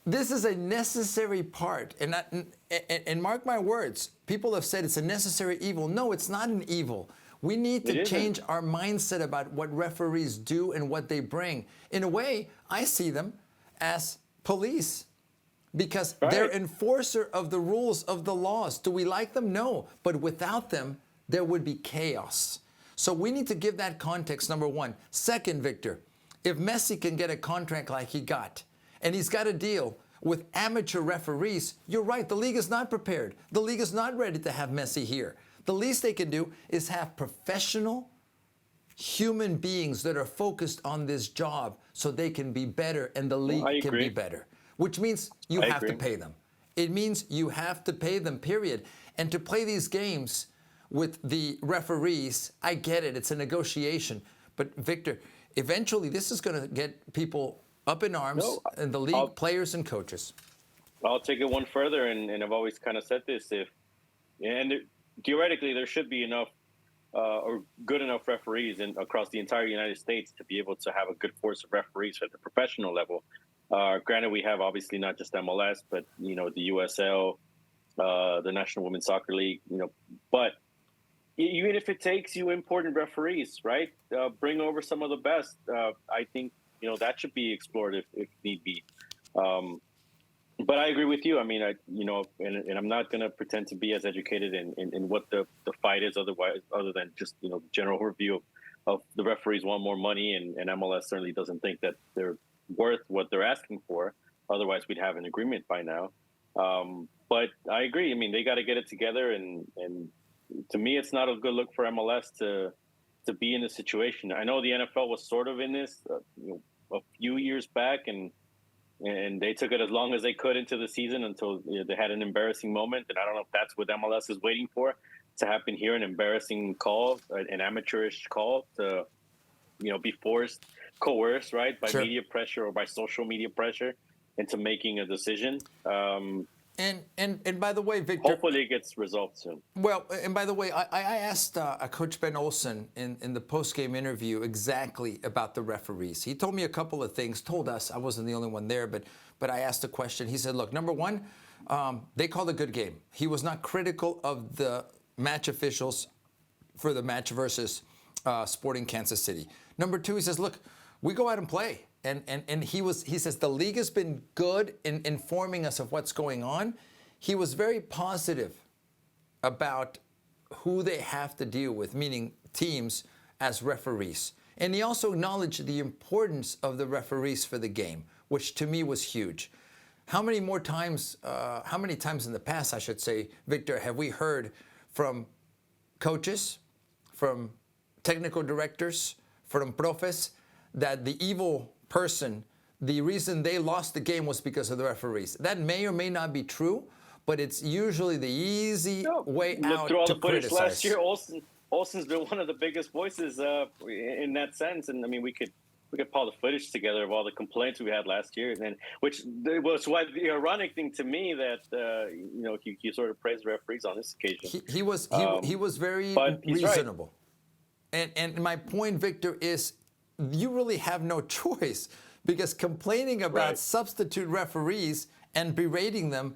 This is a necessary part. And mark my words, people have said it's a necessary evil. No, it's not an evil. We need to change our mindset about what referees do and what they bring. In a way, I see them as police, because they're enforcer of the rules, of the laws. Do we like them? No. But without them, there would be chaos. So we need to give that context, number one. Second, Victor, if Messi can get a contract like he got, and he's got a deal with amateur referees, you're right, the league is not prepared. The league is not ready to have Messi here. The least they can do is have professional human beings that are focused on this job so they can be better and the league can be better. Which means you have to pay them. It means you have to pay them, period. And to play these games with the referees, I get it. It's a negotiation. But, Victor, eventually this is going to get people up in arms in the league, players and coaches. I'll take it one further, and I've always kind of said this. Theoretically, there should be enough or good enough referees across the entire United States to be able to have a good force of referees at the professional level. Granted, we have obviously not just MLS, but, you know, the USL, the National Women's Soccer League, you know, but even if it takes you important referees, right, bring over some of the best. I think, you know, that should be explored if need be. But I agree with you. I mean, and I'm not going to pretend to be as educated in what the fight is other than just, you know, the general review of the referees want more money, and MLS certainly doesn't think that they're worth what they're asking for. Otherwise, we'd have an agreement by now. But I agree. I mean, they got to get it together. And to me, it's not a good look for MLS to be in this situation. I know the NFL was sort of in this a few years back, and they took it as long as they could into the season until they had an embarrassing moment. And I don't know if that's what MLS is waiting for to happen here, an embarrassing call, an amateurish call to, you know, be coerced, right, by media pressure or by social media pressure into making a decision. And by the way, Victor. Hopefully it gets resolved soon. Well, and by the way, I asked Coach Ben Olsen in the post-game interview exactly about the referees. He told me a couple of things, told us, I wasn't the only one there, but I asked a question. He said, look, number one, they called a good game. He was not critical of the match officials for the match versus Sporting Kansas City. Number two, he says, look, we go out and play. And he says the league has been good in informing us of what's going on. He was very positive about who they have to deal with, meaning teams, as referees. And he also acknowledged the importance of the referees for the game, which to me was huge. How many times in the past, I should say, Victor, have we heard from coaches, from technical directors, from profes, that the evil person, the reason they lost the game was because of the referees? That may or may not be true, but it's usually the easy way out through all to the footage criticize. last year. Olsen's been one of the biggest voices in that sense, and I mean we could pull the footage together of all the complaints we had last year, and which was why the ironic thing to me that he sort of praised referees on this occasion. He was very reasonable, right. And my point, Victor, is you really have no choice, because complaining about substitute referees and berating them,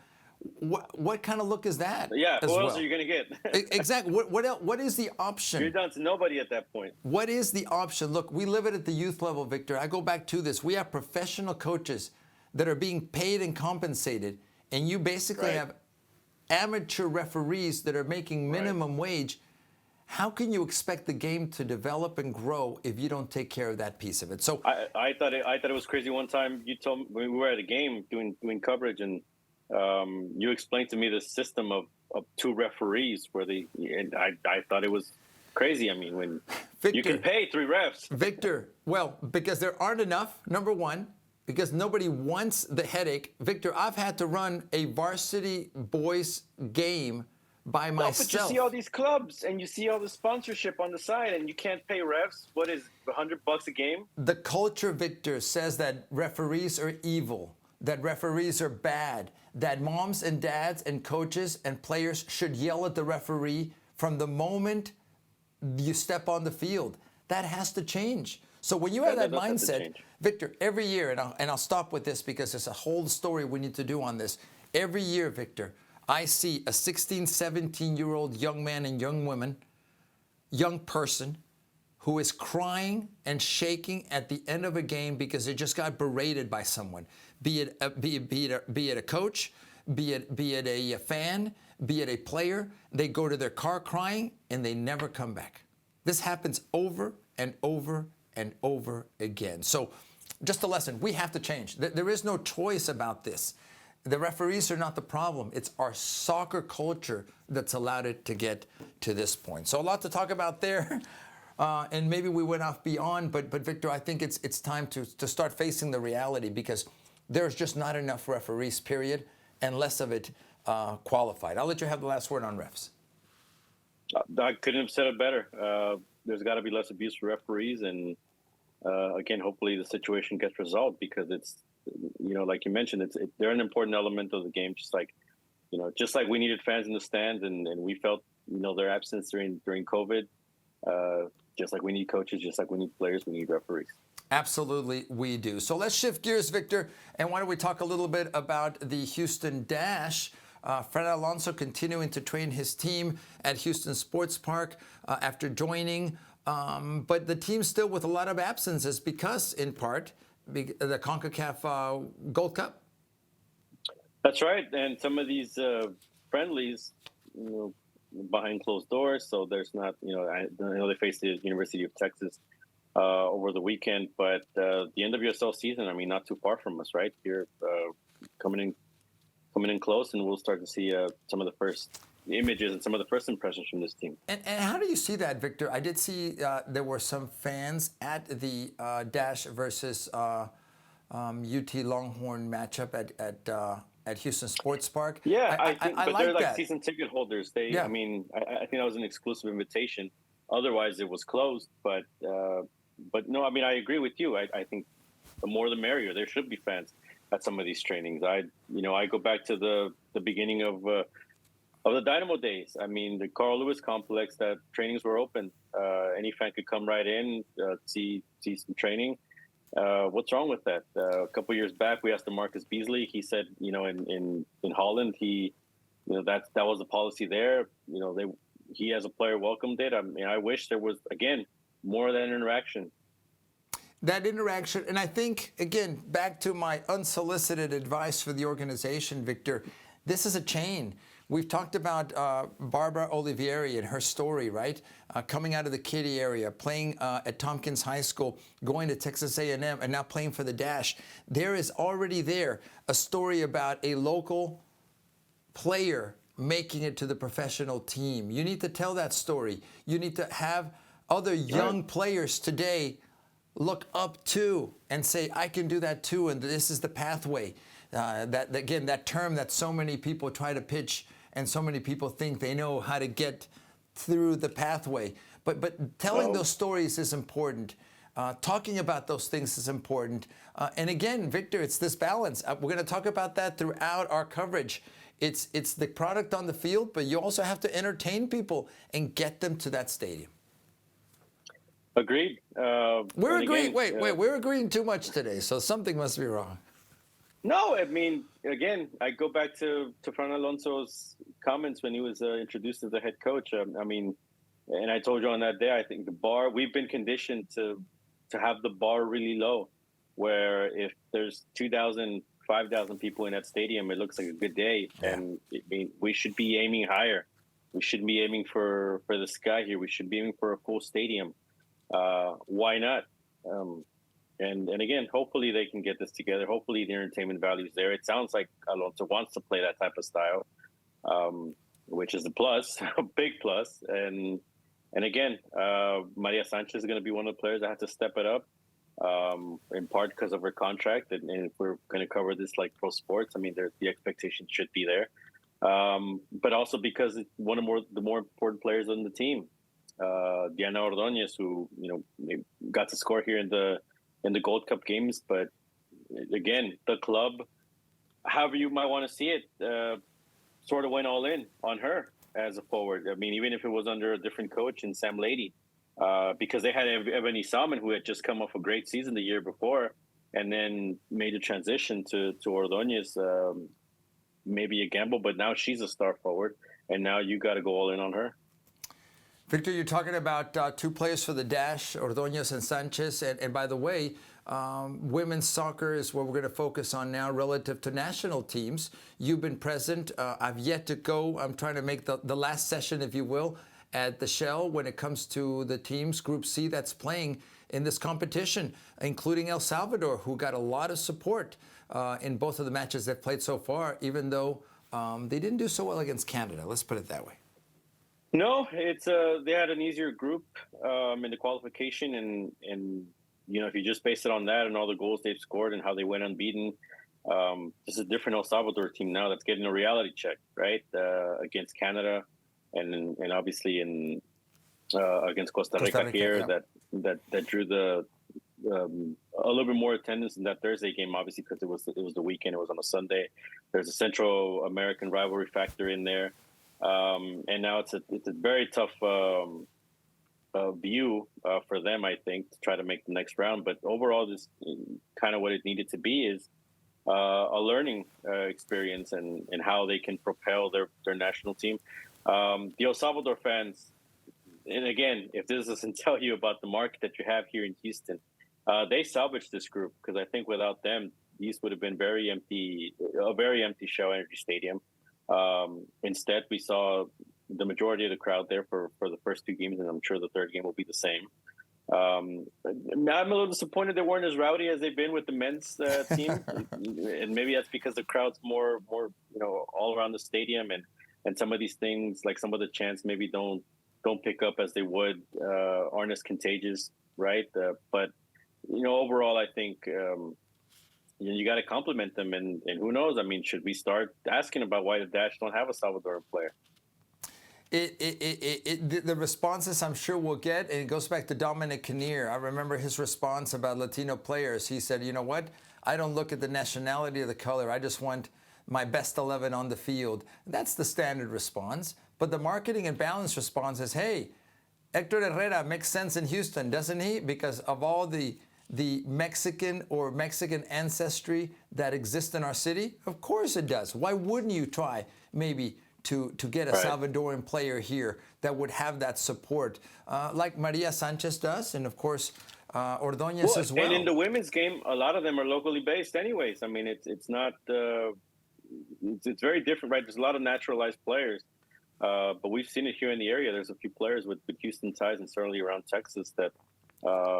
what kind of look is that? Yeah, who else are you going to get? Exactly. What is the option? You're down to nobody at that point. What is the option? Look, we live it at the youth level, Victor. I go back to this. We have professional coaches that are being paid and compensated, and you basically have amateur referees that are making minimum wage. How can you expect the game to develop and grow if you don't take care of that piece of it? So I thought it was crazy. One time you told me, we were at a game doing coverage, and you explained to me the system of two referees and I thought it was crazy. I mean, when Victor, you can pay three refs. Victor, well, because there aren't enough, number one, because nobody wants the headache. Victor, I've had to run a varsity boys game by myself. But you see all these clubs and you see all the sponsorship on the side, and you can't pay refs. What is $100 a game? The culture, Victor, says that referees are evil, that referees are bad, that moms and dads and coaches and players should yell at the referee from the moment you step on the field. That has to change. So when you have that mindset, Victor, every year, and I'll stop with this because there's a whole story we need to do on this. Every year, Victor, I see a 16, 17-year-old young man and young woman, young person, who is crying and shaking at the end of a game because they just got berated by someone, be it a coach, be it a fan, be it a player. They go to their car crying and they never come back. This happens over and over and over again. So just a lesson, we have to change. There is no choice about this. The referees are not the problem. It's our soccer culture that's allowed it to get to this point. So a lot to talk about there. And maybe we went off beyond, but Victor, I think it's time to start facing the reality, because there's just not enough referees, period, and less of it qualified. I'll let you have the last word on refs. I couldn't have said it better. There's got to be less abuse for referees, and again, hopefully the situation gets resolved, because it's, like you mentioned, they're an important element of the game. Just like we needed fans in the stands, and we felt their absence during COVID. Just like we need coaches, just like we need players, we need referees. Absolutely, we do. So let's shift gears, Victor, and why don't we talk a little bit about the Houston Dash? Fred Alonso continuing to train his team at Houston Sports Park after joining, but the team still with a lot of absences because, in part, the CONCACAF Gold Cup. That's right, and some of these friendlies, behind closed doors, so there's not, I know they faced the University of Texas over the weekend, but the NWSL season, I mean, not too far from us, right? Here, coming in close, and we'll start to see some of the first images and some of the first impressions from this team. And how do you see that, Victor? I did see there were some fans at the Dash versus UT Longhorn matchup at Houston Sports Park. Yeah, I think, but like they're like that. Season ticket holders. I mean, I think that was an exclusive invitation. Otherwise, it was closed. But no, I mean, I agree with you. I think the more the merrier. There should be fans. some of these trainings. I go back to the beginning of the Dynamo days. I mean, the Carl Lewis complex, that trainings were open. Any fan could come right in, see some training. What's wrong with that? A couple years back, we asked Marcus Beasley. He said, in Holland, that was the policy there. He as a player welcomed it. I mean, I wish there was, again, more of that interaction. That interaction, and I think, again, back to my unsolicited advice for the organization, Victor, this is a chain. We've talked about Barbara Olivieri and her story, right? Coming out of the kiddie area, playing at Tompkins High School, going to Texas A&M, and now playing for the Dash. There is already there a story about a local player making it to the professional team. You need to tell that story. You need to have other young players today look up to and say, I can do that too, and this is the pathway. That term that so many people try to pitch and so many people think they know how to get through the pathway. But telling those stories is important. Talking about those things is important. And again, Victor, it's this balance. We're going to talk about that throughout our coverage. It's the product on the field, but you also have to entertain people and get them to that stadium. Agreed. We're agreeing. Wait, we're agreeing too much today, so something must be wrong. No, I mean, again, I go back to Fran Alonso's comments when he was introduced as the head coach. I mean, and I told you on that day, I think the bar, we've been conditioned to have the bar really low, where if there's 2,000, 5,000 people in that stadium, it looks like a good day. Yeah. And we should be aiming higher. We shouldn't be aiming for the sky here. We should be aiming for a full stadium. Why not? And again, hopefully they can get this together. Hopefully the entertainment value is there. It sounds like Alonso wants to play that type of style, which is a plus, a big plus. And again, Maria Sanchez is going to be one of the players that have to step it up, in part because of her contract. And if we're going to cover this like pro sports, I mean, the expectations should be there. But also because it's one of the more important players on the team. Diana Ordóñez, who got to score here in the Gold Cup games, but again, the club, however you might want to see it, sort of went all in on her as a forward. I mean, even if it was under a different coach in Sam Lady, because they had Ebony Salmon, who had just come off a great season the year before, and then made a transition to Ordóñez. Maybe a gamble, but now she's a star forward, and now you got to go all in on her. Victor, you're talking about two players for the Dash, Ordóñez and Sanchez. And by the way, women's soccer is what we're going to focus on now relative to national teams. You've been present. I've yet to go. I'm trying to make the last session, if you will, at the Shell when it comes to the teams, Group C, that's playing in this competition, including El Salvador, who got a lot of support in both of the matches they've played so far, even though they didn't do so well against Canada. Let's put it that way. No, it's they had an easier group in the qualification, and if you just base it on that and all the goals they've scored and how they went unbeaten, this is a different El Salvador team now that's getting a reality check, right? Against Canada, and obviously against Costa Rica here, yeah. that drew a little bit more attendance in that Thursday game, obviously because it was the weekend, it was on a Sunday. There's a Central American rivalry factor in there. And now it's a very tough view for them, I think, to try to make the next round. But overall, this kind of what it needed to be is a learning experience and how they can propel their national team. The El Salvador fans, and again, if this doesn't tell you about the market that you have here in Houston, they salvaged this group, because I think without them, these would have been a very empty Shell Energy Stadium. Instead, we saw the majority of the crowd there for the first two games, and I'm sure the third game will be the same. I'm a little disappointed they weren't as rowdy as they've been with the men's team, and maybe that's because the crowd's more all around the stadium, and some of these things, like some of the chants, maybe don't pick up as they would, aren't as contagious, right? But overall, I think. You got to compliment them, and who knows? I mean, should we start asking about why the Dash don't have a Salvadoran player? The responses I'm sure we'll get, and it goes back to Dominic Kinnear. I remember his response about Latino players. He said, you know what? I don't look at the nationality or the color. I just want my best 11 on the field. That's the standard response. But the marketing and balance response is, hey, Hector Herrera makes sense in Houston, doesn't he? Because of all the Mexican or Mexican ancestry that exists in our city? Of course it does. Why wouldn't you try maybe to get a Salvadoran player here that would have that support, like Maria Sanchez does, and of course Ordóñez as well. And in the women's game, a lot of them are locally based anyways. I mean, it's not, it's very different, right? There's a lot of naturalized players, but we've seen it here in the area. There's a few players with Houston ties and certainly around Texas that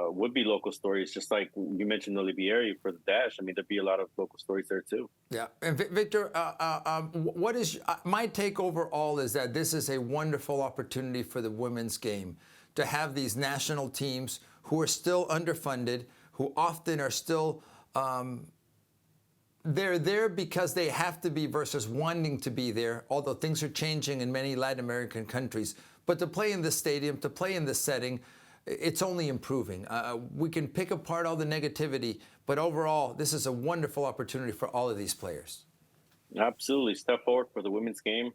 would be local stories, just like you mentioned Olivieri for the Dash. I mean, there'd be a lot of local stories there too. Yeah, and Victor, what is my take overall is that this is a wonderful opportunity for the women's game to have these national teams who are still underfunded, who often are still they're there because they have to be versus wanting to be there, although things are changing in many Latin American countries. But to play in this stadium, to play in this setting, it's only improving. We can pick apart all the negativity, but overall, this is a wonderful opportunity for all of these players. Absolutely. Step forward for the women's game.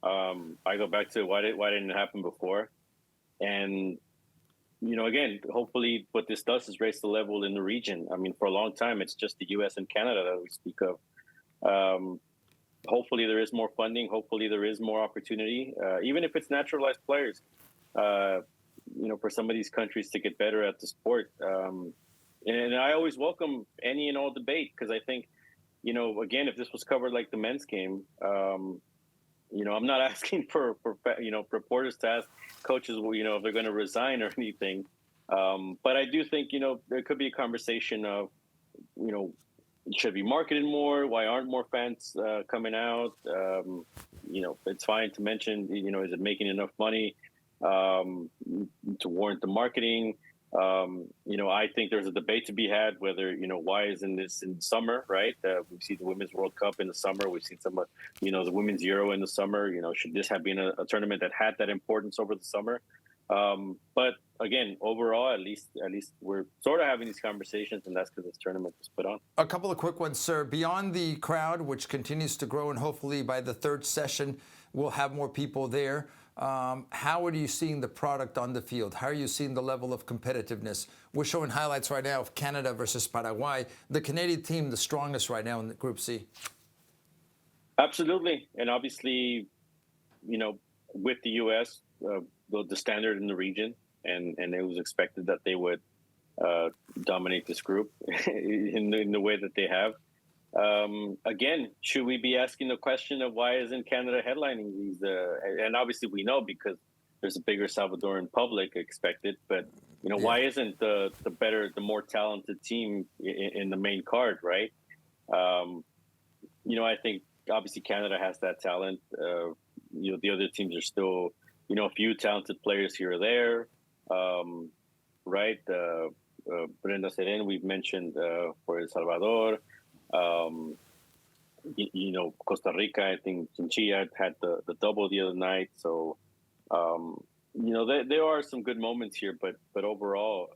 I go back to why didn't it happen before? And, you know, again, hopefully what this does is raise the level in the region. I mean, for a long time, it's just the U.S. and Canada that we speak of. Hopefully there is more funding. Hopefully there is more opportunity, even if it's naturalized players. You know, for some of these countries to get better at the sport. And I always welcome any and all debate because I think, you know, again, if this was covered like the men's game, you know, I'm not asking for you know, reporters to ask coaches, you know, if they're going to resign or anything. But I do think, you know, there could be a conversation of, you know, it should be marketed more. Why aren't more fans coming out? You know, it's fine to mention, you know, is it making enough money to warrant the marketing? You know, I think there's a debate to be had whether, you know, why isn't this in summer, right? We see the Women's World Cup in the summer. We've seen some, you know, the Women's Euro in the summer. You know, should this have been a tournament that had that importance over the summer? But again, overall, at least we're sort of having these conversations, and that's because this tournament was put on. A couple of quick ones, sir. Beyond the crowd, which continues to grow, and hopefully by the third session, we'll have more people there. How are you seeing the product on the field? How are you seeing the level of competitiveness? We're showing highlights right now of Canada versus Paraguay. The Canadian team, the strongest right now in the Group C. Absolutely. And obviously, you know, with the U.S., the standard in the region, and it was expected that they would dominate this group in the way that they have. Again, should we be asking the question of why isn't Canada headlining these? And obviously we know because there's a bigger Salvadoran public expected, but you know, why isn't the more talented team in the main card, right? You know, I think obviously Canada has that talent. You know, the other teams are still, you know, a few talented players here or there, right? Brenda Seren, we've mentioned for El Salvador. You know, Costa Rica, I think Chinchilla had the double the other night. So, you know, there are some good moments here, but overall,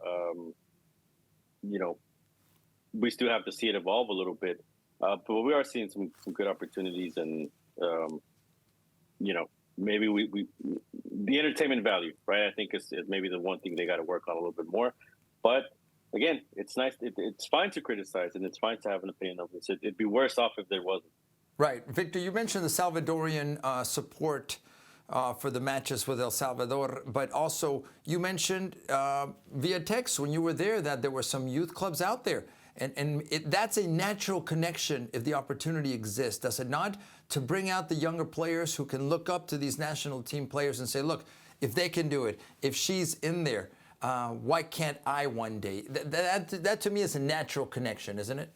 you know, we still have to see it evolve a little bit. But we are seeing some good opportunities, and you know, maybe we the entertainment value, right? I think is maybe the one thing they got to work on a little bit more. But again, it's nice. It's fine to criticize, and it's fine to have an opinion of this. It'd be worse off if there wasn't. Right. Victor, you mentioned the Salvadorian support for the matches with El Salvador, but also you mentioned via text when you were there that there were some youth clubs out there. And that's a natural connection if the opportunity exists, does it not? To bring out the younger players who can look up to these national team players and say, look, if they can do it, if she's in there, why can't I one day? That to me is a natural connection, isn't it?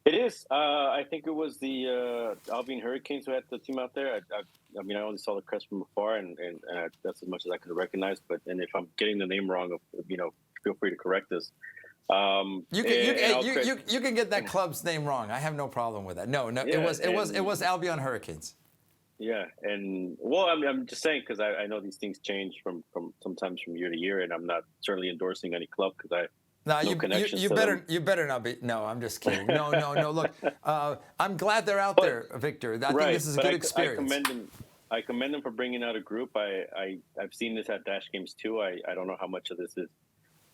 It is. I think it was the Albion Hurricanes who had the team out there. I mean, I only saw the crest from afar, and that's as much as I could recognize. And if I'm getting the name wrong, you know, feel free to correct us. You can get that club's name wrong. I have no problem with that. No, yeah, it was Albion Hurricanes. Yeah, and well, I'm just saying because I know these things change from sometimes from year to year, and I'm not certainly endorsing any club because No, no connections to them. you better not be. No, I'm just kidding. No. Look, I'm glad they're out there, Victor. I think this is a good experience. I commend them for bringing out a group. I've seen this at Dash Games too. I don't know how much of this is.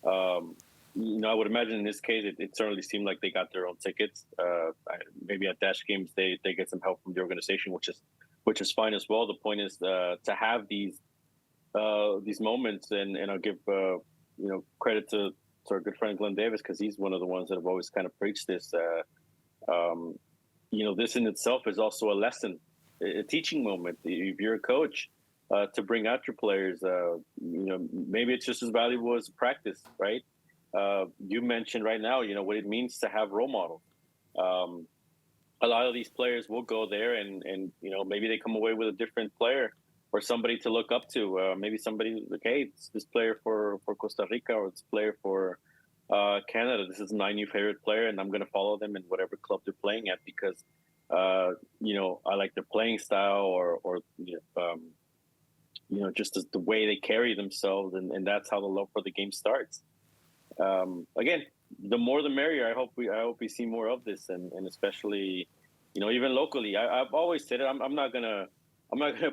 I would imagine in this case, it certainly seemed like they got their own tickets. Maybe at Dash Games they get some help from the organization, which is fine as well. The point is to have these moments, and I'll give credit to our good friend Glenn Davis, because he's one of the ones that have always kind of preached this. This in itself is also a lesson, a teaching moment. If you're a coach, to bring out your players, maybe it's just as valuable as practice, right? You mentioned right now, what it means to have role models. A lot of these players will go there and maybe they come away with a different player or somebody to look up to. Maybe somebody like, hey, it's this player for Costa Rica, or it's player for Canada. This is my new favorite player, and I'm going to follow them in whatever club they're playing at because, I like their playing style or just the way they carry themselves. And that's how the love for the game starts. Again, the more the merrier. I hope we see more of this, and especially, even locally. I've always said it. I'm not gonna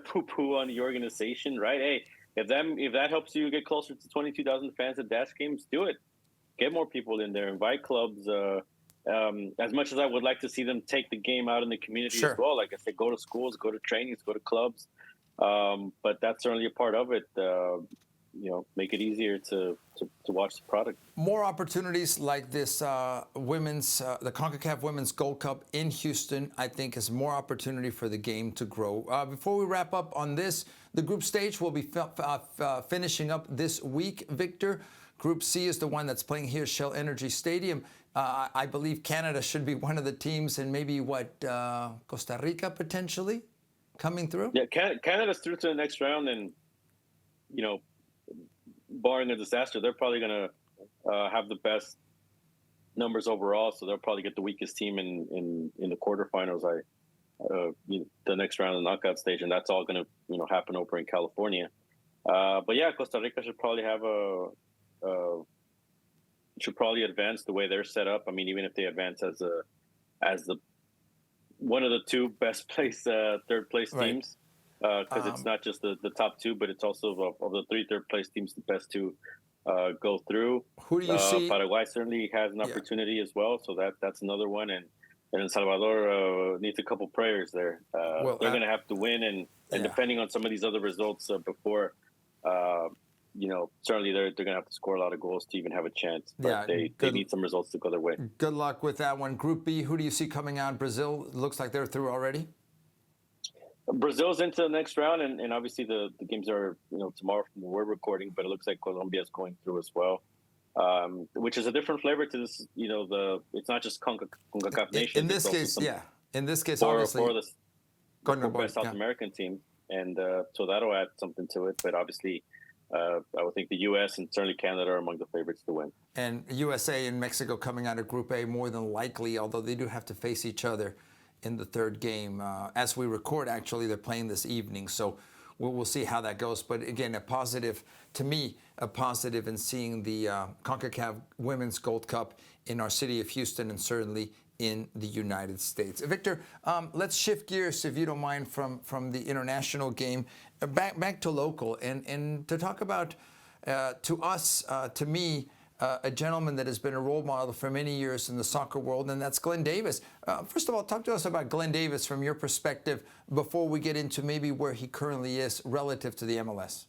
poo-poo on the organization, right? Hey, if that helps you get closer to 22,000 fans at Dash Games, do it. Get more people in there. Invite clubs. As much as I would like to see them take the game out in the community as well, like I said, go to schools, go to trainings, go to clubs. But that's certainly a part of it. Make it easier to watch the product. More opportunities like this the CONCACAF Women's Gold Cup in Houston, I think, is more opportunity for the game to grow. Before we wrap up on this, the group stage will be finishing up this week, Victor. Group C is the one that's playing here at Shell Energy Stadium. I believe Canada should be one of the teams, and maybe Costa Rica potentially coming through? Yeah, Canada's through to the next round, and, barring a disaster, they're probably going to have the best numbers overall, so they'll probably get the weakest team in the quarterfinals, the next round of the knockout stage, and that's all going to happen over in California. But yeah, Costa Rica should probably advance the way they're set up. I mean, even if they advance as the one of the two best place third place teams. Because it's not just the top two, but it's also of the three third place teams, the best two go through. Who do you see? Paraguay certainly has an opportunity as well, so that's another one. And El Salvador needs a couple prayers there. They're going to have to win, and depending on some of these other results before, certainly they're going to have to score a lot of goals to even have a chance. But they need some results to go their way. Good luck with that one. Group B, who do you see coming out? Brazil looks like they're through already. Brazil's into the next round, and obviously the games are tomorrow from when we're recording, but it looks like Colombia's going through as well, which is a different flavor to this. It's not just CONCACAF nations. In this case, in this case, obviously for the South American team, and so that'll add something to it. But obviously, I would think the U.S. and certainly Canada are among the favorites to win. And USA and Mexico coming out of Group A more than likely, although they do have to face each other in the third game. As we record, actually, they're playing this evening, so we'll see how that goes. But again, a positive in seeing the CONCACAF Women's Gold Cup in our city of Houston, and certainly in the United States. Victor, let's shift gears, if you don't mind, from the international game back to local, and to talk about, to me, a gentleman that has been a role model for many years in the soccer world, and that's Glenn Davis. First of all, talk to us about Glenn Davis from your perspective before we get into maybe where he currently is relative to the MLS.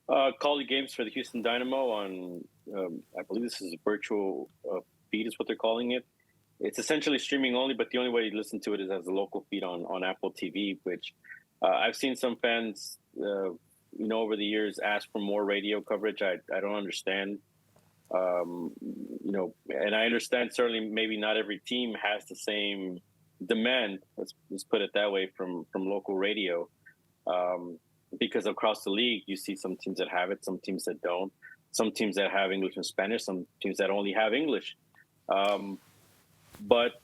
Call the games for the Houston Dynamo on, I believe this is a virtual feed is what they're calling it. It's essentially streaming only, but the only way you listen to it is as a local feed on Apple TV, which I've seen some fans over the years ask for more radio coverage. I don't understand, and I understand certainly maybe not every team has the same demand, let's put it that way, from local radio, because across the league, you see some teams that have it, some teams that don't, some teams that have English and Spanish, some teams that only have English. But,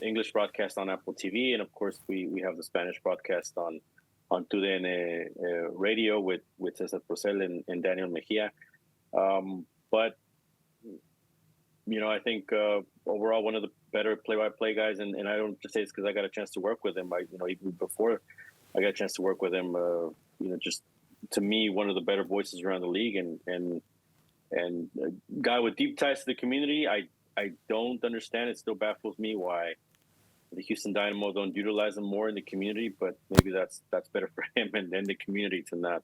English broadcast on Apple TV, and of course we have the Spanish broadcast on TUDN Radio with Cesar Procel and Daniel Mejia. But I think overall one of the better play-by-play guys, and I don't just say it's because I got a chance to work with him. Even before I got a chance to work with him, just to me one of the better voices around the league, and a guy with deep ties to the community. I don't understand. It still baffles me why the Houston Dynamo don't utilize him more in the community, but maybe that's better for him and the community to not.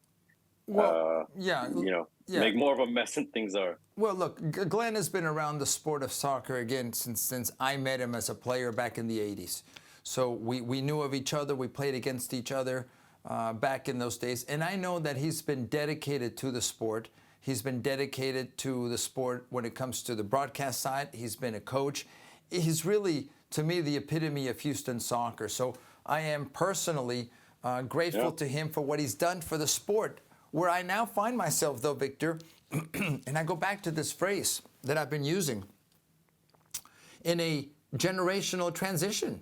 Well, make more of a mess than things are. Well, look, Glenn has been around the sport of soccer again since I met him as a player back in the 80s. So we knew of each other. We played against each other back in those days. And I know that he's been dedicated to the sport. He's been dedicated to the sport when it comes to the broadcast side. He's been a coach. He's really, to me, the epitome of Houston soccer. So I am personally grateful to him for what he's done for the sport. Where I now find myself, though, Victor, and I go back to this phrase that I've been using, in a generational transition.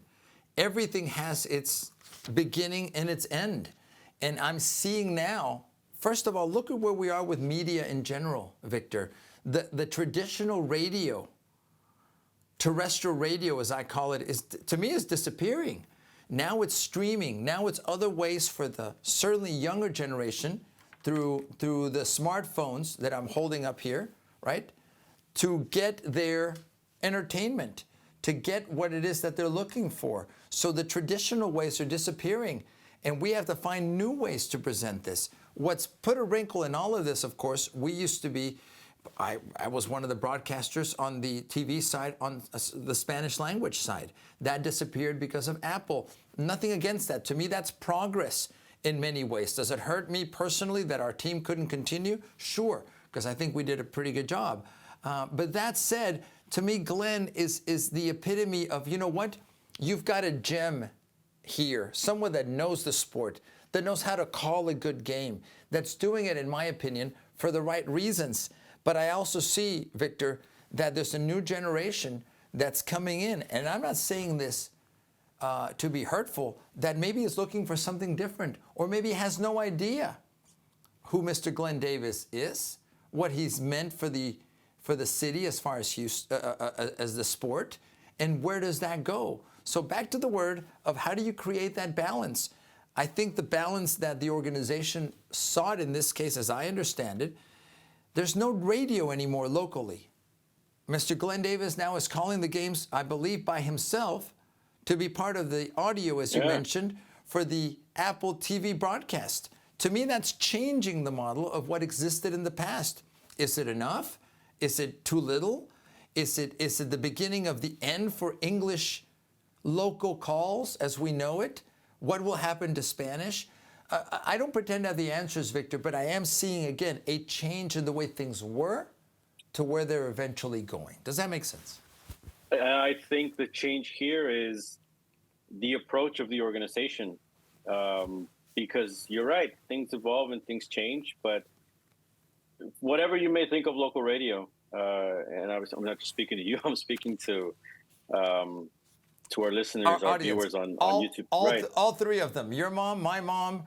Everything has its beginning and its end. And I'm seeing now, first of all, look at where we are with media in general, Victor. The traditional radio, terrestrial radio, as I call it, to me is disappearing. Now it's streaming. Now it's other ways for the certainly younger generation through the smartphones that I'm holding up here, right, to get their entertainment, to get what it is that they're looking for. So the traditional ways are disappearing, and we have to find new ways to present this. What's put a wrinkle in all of this, of course, we used to be, I was one of the broadcasters on the TV side, on the Spanish language side. That disappeared because of Apple. Nothing against that. To me, that's progress. In many ways. Does it hurt me personally that our team couldn't continue? Sure, because I think we did a pretty good job. But that said, to me, Glenn is the epitome of, you know what? You've got a gem here, someone that knows the sport, that knows how to call a good game, that's doing it, in my opinion, for the right reasons. But I also see, Victor, that there's a new generation that's coming in. And I'm not saying this to be hurtful, that maybe is looking for something different, or maybe has no idea who Mr. Glenn Davis is, what he's meant for the city as far as Houston, as the sport, and where does that go? So back to the word of how do you create that balance? I think the balance that the organization sought in this case, as I understand it, there's no radio anymore locally. Mr. Glenn Davis now is calling the games, I believe, by himself, to be part of the audio, as you mentioned, for the Apple TV broadcast. To me, that's changing the model of what existed in the past. Is it enough? Is it too little? Is it the beginning of the end for English local calls as we know it? What will happen to Spanish? I don't pretend to have the answers, Victor, but I am seeing, again, a change in the way things were to where they're eventually going. Does that make sense? I think the change here is the approach of the organization, because you're right, things evolve and things change. But whatever you may think of local radio, and obviously I'm not just speaking to you, I'm speaking to our listeners, our viewers on YouTube. All three of them, your mom, my mom.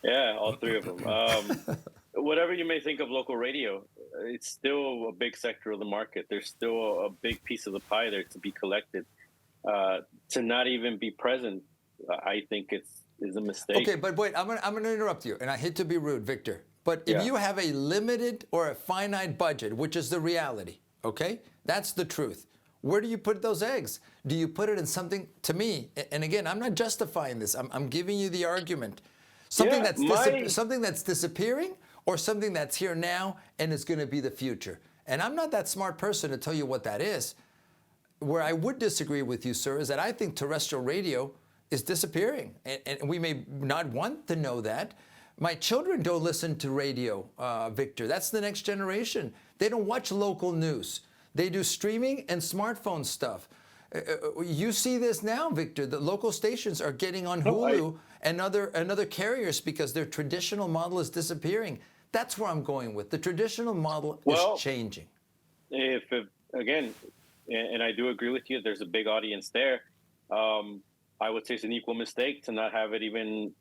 Yeah, all three of them. Whatever you may think of local radio, it's still a big sector of the market. There's still a big piece of the pie there to be collected. To not even be present, I think is a mistake. Okay, but wait, I'm gonna interrupt you, and I hate to be rude, Victor, but if you have a limited or a finite budget, which is the reality, okay, that's the truth. Where do you put those eggs? Do you put it in something, to me, and again, I'm not justifying this, I'm giving you the argument, something that's disappearing, or something that's here now and is going to be the future. And I'm not that smart person to tell you what that is. Where I would disagree with you, sir, is that I think terrestrial radio is disappearing. And we may not want to know that. My children don't listen to radio, Victor. That's the next generation. They don't watch local news. They do streaming and smartphone stuff. You see this now, Victor. The local stations are getting on Hulu and other carriers because their traditional model is disappearing. That's where I'm going with. The traditional model is changing. If again, and I do agree with you, there's a big audience there. I would say it's an equal mistake to not have it even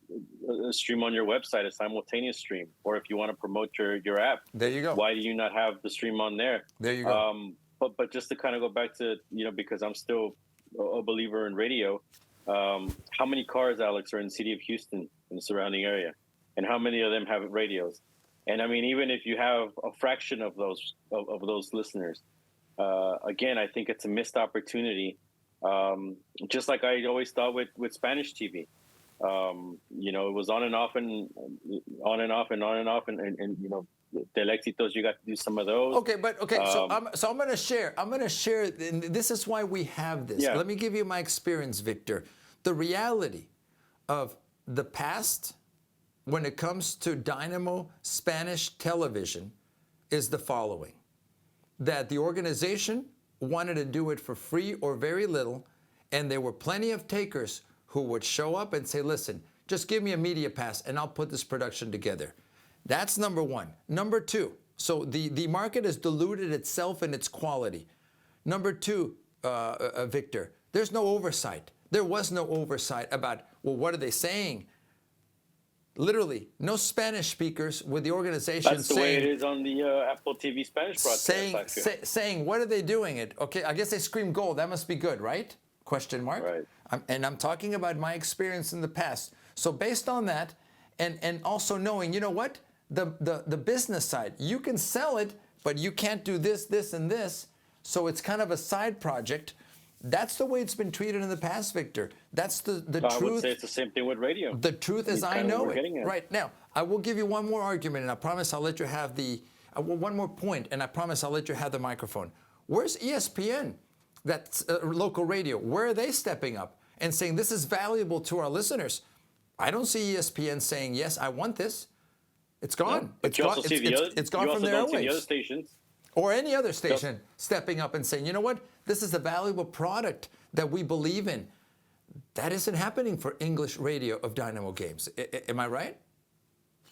a stream on your website, a simultaneous stream, or if you want to promote your app, there you go. Why do you not have the stream on there? There you go. But just to kind of go back to, because I'm still a believer in radio. How many cars, Alex, are in the city of Houston and the surrounding area, and how many of them have radios? And I mean, even if you have a fraction of those listeners, again, I think it's a missed opportunity. Just like I always thought with Spanish TV, it was on and off and on and off and on and off, and Del Éxitos, you got to do some of those. Okay. So I'm going to share. And this is why we have this. Yeah. Let me give you my experience, Victor. The reality of the past when it comes to Dynamo Spanish television is the following: that the organization wanted to do it for free or very little, and there were plenty of takers who would show up and say, listen, just give me a media pass and I'll put this production together. That's number one. Number two, so the market has diluted itself in its quality. Number two, Victor, there's no oversight. There was no oversight about, well, what are they saying? Literally, no Spanish speakers with the organization That's the way it is on the Apple TV Spanish broadcast. Saying, what are they doing it? Okay, I guess they scream goal. That must be good, right? Question mark. Right. I'm talking about my experience in the past. So based on that, and also knowing, you know what? The business side, you can sell it, but you can't do this, this, and this. So it's kind of a side project. That's the way it's been treated in the past, Victor. That's the truth. I would say it's the same thing with radio. The truth is, I know it. Right. Now, I will give you one more argument, and I promise I'll let you have one more point, and I promise I'll let you have the microphone. Where's ESPN? That's local radio. Where are they stepping up and saying this is valuable to our listeners? I don't see ESPN saying, yes, I want this. It's gone. Yeah, It's gone from their airwaves. The other stations. Or any other station stepping up and saying, you know what, this is a valuable product that we believe in. That isn't happening for English radio of Dynamo games. Am I right?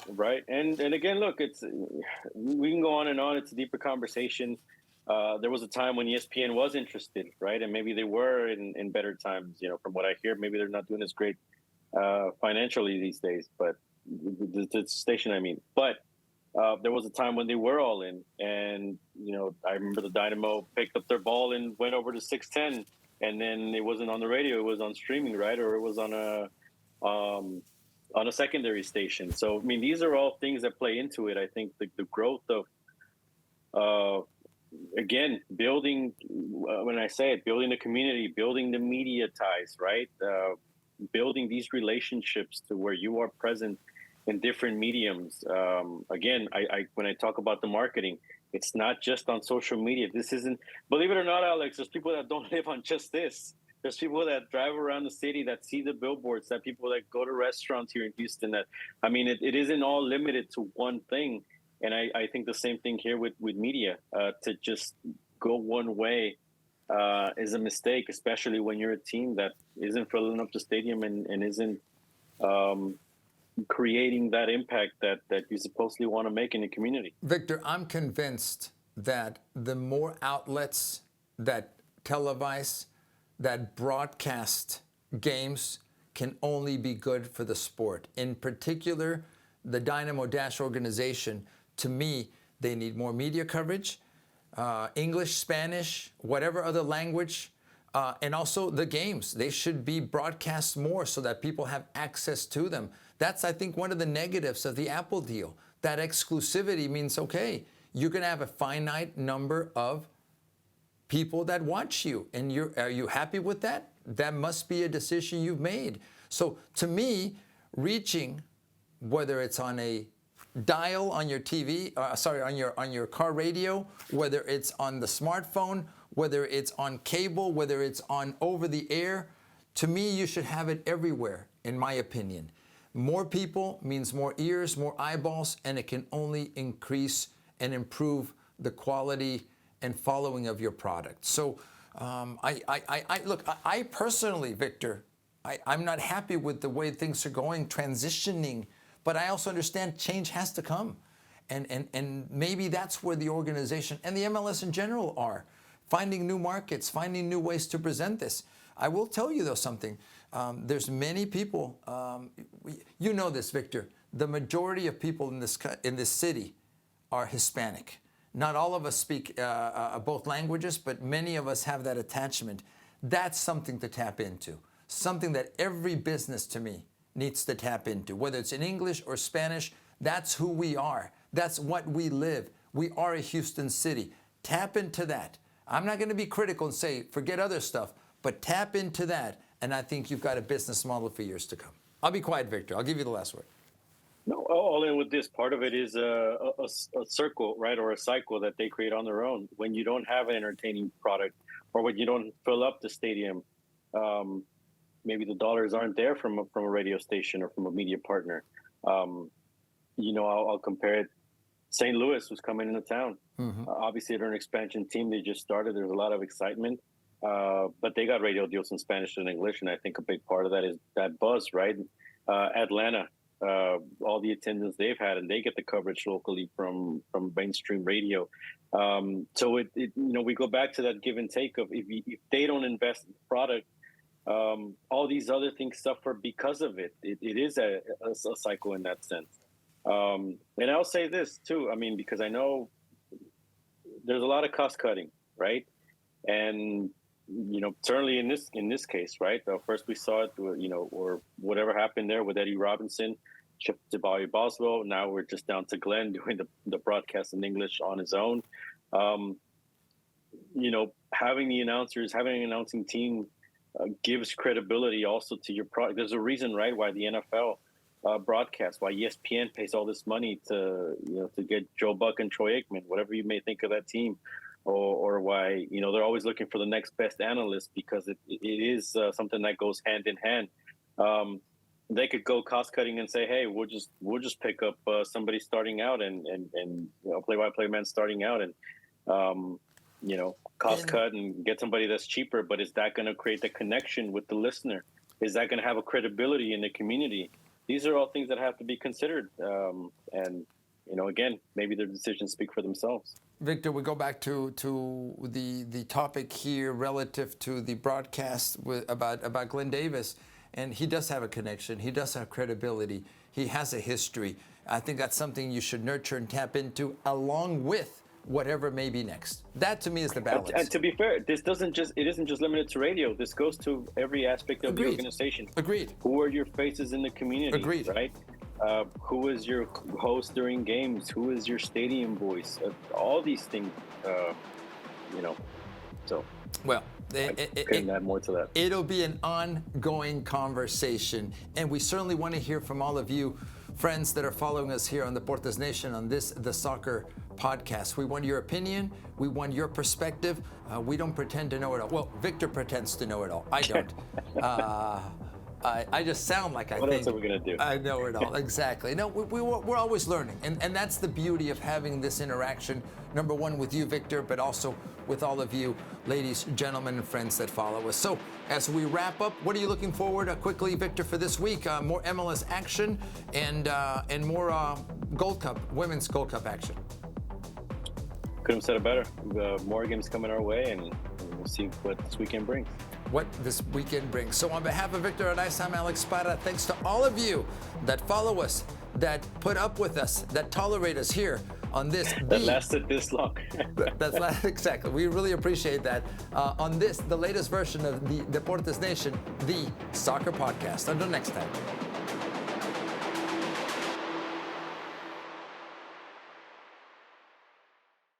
Right. And again, look, we can go on and on. It's a deeper conversation. There was a time when ESPN was interested, right? And maybe they were in better times. From what I hear, maybe they're not doing as great financially these days, but the station, I mean. But there was a time when they were all in, and I remember the Dynamo picked up their ball and went over to 610, and then it wasn't on the radio; it was on streaming, right, or it was on a secondary station. So I mean, these are all things that play into it. I think the growth of again building, when I say it, building the community, building the media ties, right, building these relationships to where you are present in different mediums. Again, I when I talk about the marketing, it's not just on social media. This isn't, believe it or not, Alex, there's people that don't live on just this. There's people that drive around the city that see the billboards, that people that go to restaurants here in Houston. That, I mean, it isn't all limited to one thing. And I think the same thing here with media. To just go one way is a mistake, especially when you're a team that isn't filling up the stadium and isn't creating that impact that you supposedly want to make in the community. Victor, I'm convinced that the more outlets that televise, that broadcast games can only be good for the sport. In particular, the Dynamo Dash organization, to me, they need more media coverage, English, Spanish, whatever other language, and also the games. They should be broadcast more so that people have access to them. That's, I think, one of the negatives of the Apple deal. That exclusivity means, okay, you're going to have a finite number of people that watch you. And are you happy with that? That must be a decision you've made. So to me, reaching, whether it's on a dial on your TV, on your car radio, whether it's on the smartphone, whether it's on cable, whether it's on over the air, to me, you should have it everywhere, in my opinion. More people means more ears, more eyeballs, and it can only increase and improve the quality and following of your product. So I personally, Victor, I'm not happy with the way things are going, transitioning, but I also understand change has to come. And maybe that's where the organization and the MLS in general are. finding new markets, finding new ways to present this. I will tell you, though, something. There's many people, you know this, Victor, the majority of people in this city are Hispanic. Not all of us speak both languages, but many of us have that attachment. That's something to tap into, something that every business, to me, needs to tap into, whether it's in English or Spanish. That's who we are. That's what we live. We are a Houston city. Tap into that. I'm not going to be critical and say, forget other stuff, but tap into that, and I think you've got a business model for years to come. I'll be quiet, Victor. I'll give you the last word. No, all in with this. Part of it is a circle, right, or a cycle that they create on their own. When you don't have an entertaining product, or when you don't fill up the stadium, maybe the dollars aren't there from a radio station or from a media partner. I'll compare it. St. Louis was coming into town. Mm-hmm. Obviously, they're an expansion team. They just started. There's a lot of excitement. But they got radio deals in Spanish and English, and I think a big part of that is that buzz, right? Atlanta, all the attendance they've had, and they get the coverage locally from mainstream radio. So we go back to that give and take of if they don't invest in the product, all these other things suffer because of it. It is a cycle in that sense. And I'll say this too. I mean, because I know there's a lot of cost cutting, right? And certainly in this case, right? First we saw it, or whatever happened there with Eddie Robinson, shipped to Bobby Boswell. Now we're just down to Glenn doing the broadcast in English on his own. Having the announcers, having an announcing team gives credibility also to your product. There's a reason, right, why the NFL broadcast, why ESPN pays all this money to get Joe Buck and Troy Aikman, whatever you may think of that team, or why they're always looking for the next best analyst, because it is something that goes hand in hand. They could go cost cutting and say, hey, we'll just pick up somebody starting out and play-by-play man starting out and cost cut and get somebody that's cheaper. But is that going to create the connection with the listener? Is that going to have a credibility in the community? These are all things that have to be considered. And again, maybe their decisions speak for themselves. Victor, we go back to the topic here relative to the broadcast about Glenn Davis. And he does have a connection. He does have credibility. He has a history. I think that's something you should nurture and tap into along with whatever may be next. That to me is the balance. And to be fair, it isn't just limited to radio. This goes to every aspect of the organization. Agreed. Who are your faces in the community? Agreed. Right? Who is your host during games? Who is your stadium voice? All these things, So. Well, couldn't add more to that. It'll be an ongoing conversation, and we certainly want to hear from all of you friends that are following us here on Deportes Nation on the Soccer Podcast. We want your opinion. We want your perspective. We don't pretend to know it all. Well, Victor pretends to know it all. I don't. I just sound like I think. What else are we going to do? I know it all. Exactly. No, we're always learning. And that's the beauty of having this interaction, number one, with you, Victor, but also with all of you, ladies, gentlemen, and friends that follow us. So as we wrap up, what are you looking forward to quickly, Victor, for this week? More MLS action and more Gold Cup, Women's Gold Cup action. Couldn't have said it better. More games coming our way, and we'll see what this weekend brings. So on behalf of Victor Araiza, I'm Alex Parra. Thanks to all of you that follow us, that put up with us, that tolerate us here on this. That lasted this long. Exactly. We really appreciate that. On this, the latest version of the Deportes Nation, the Soccer Podcast. Until next time.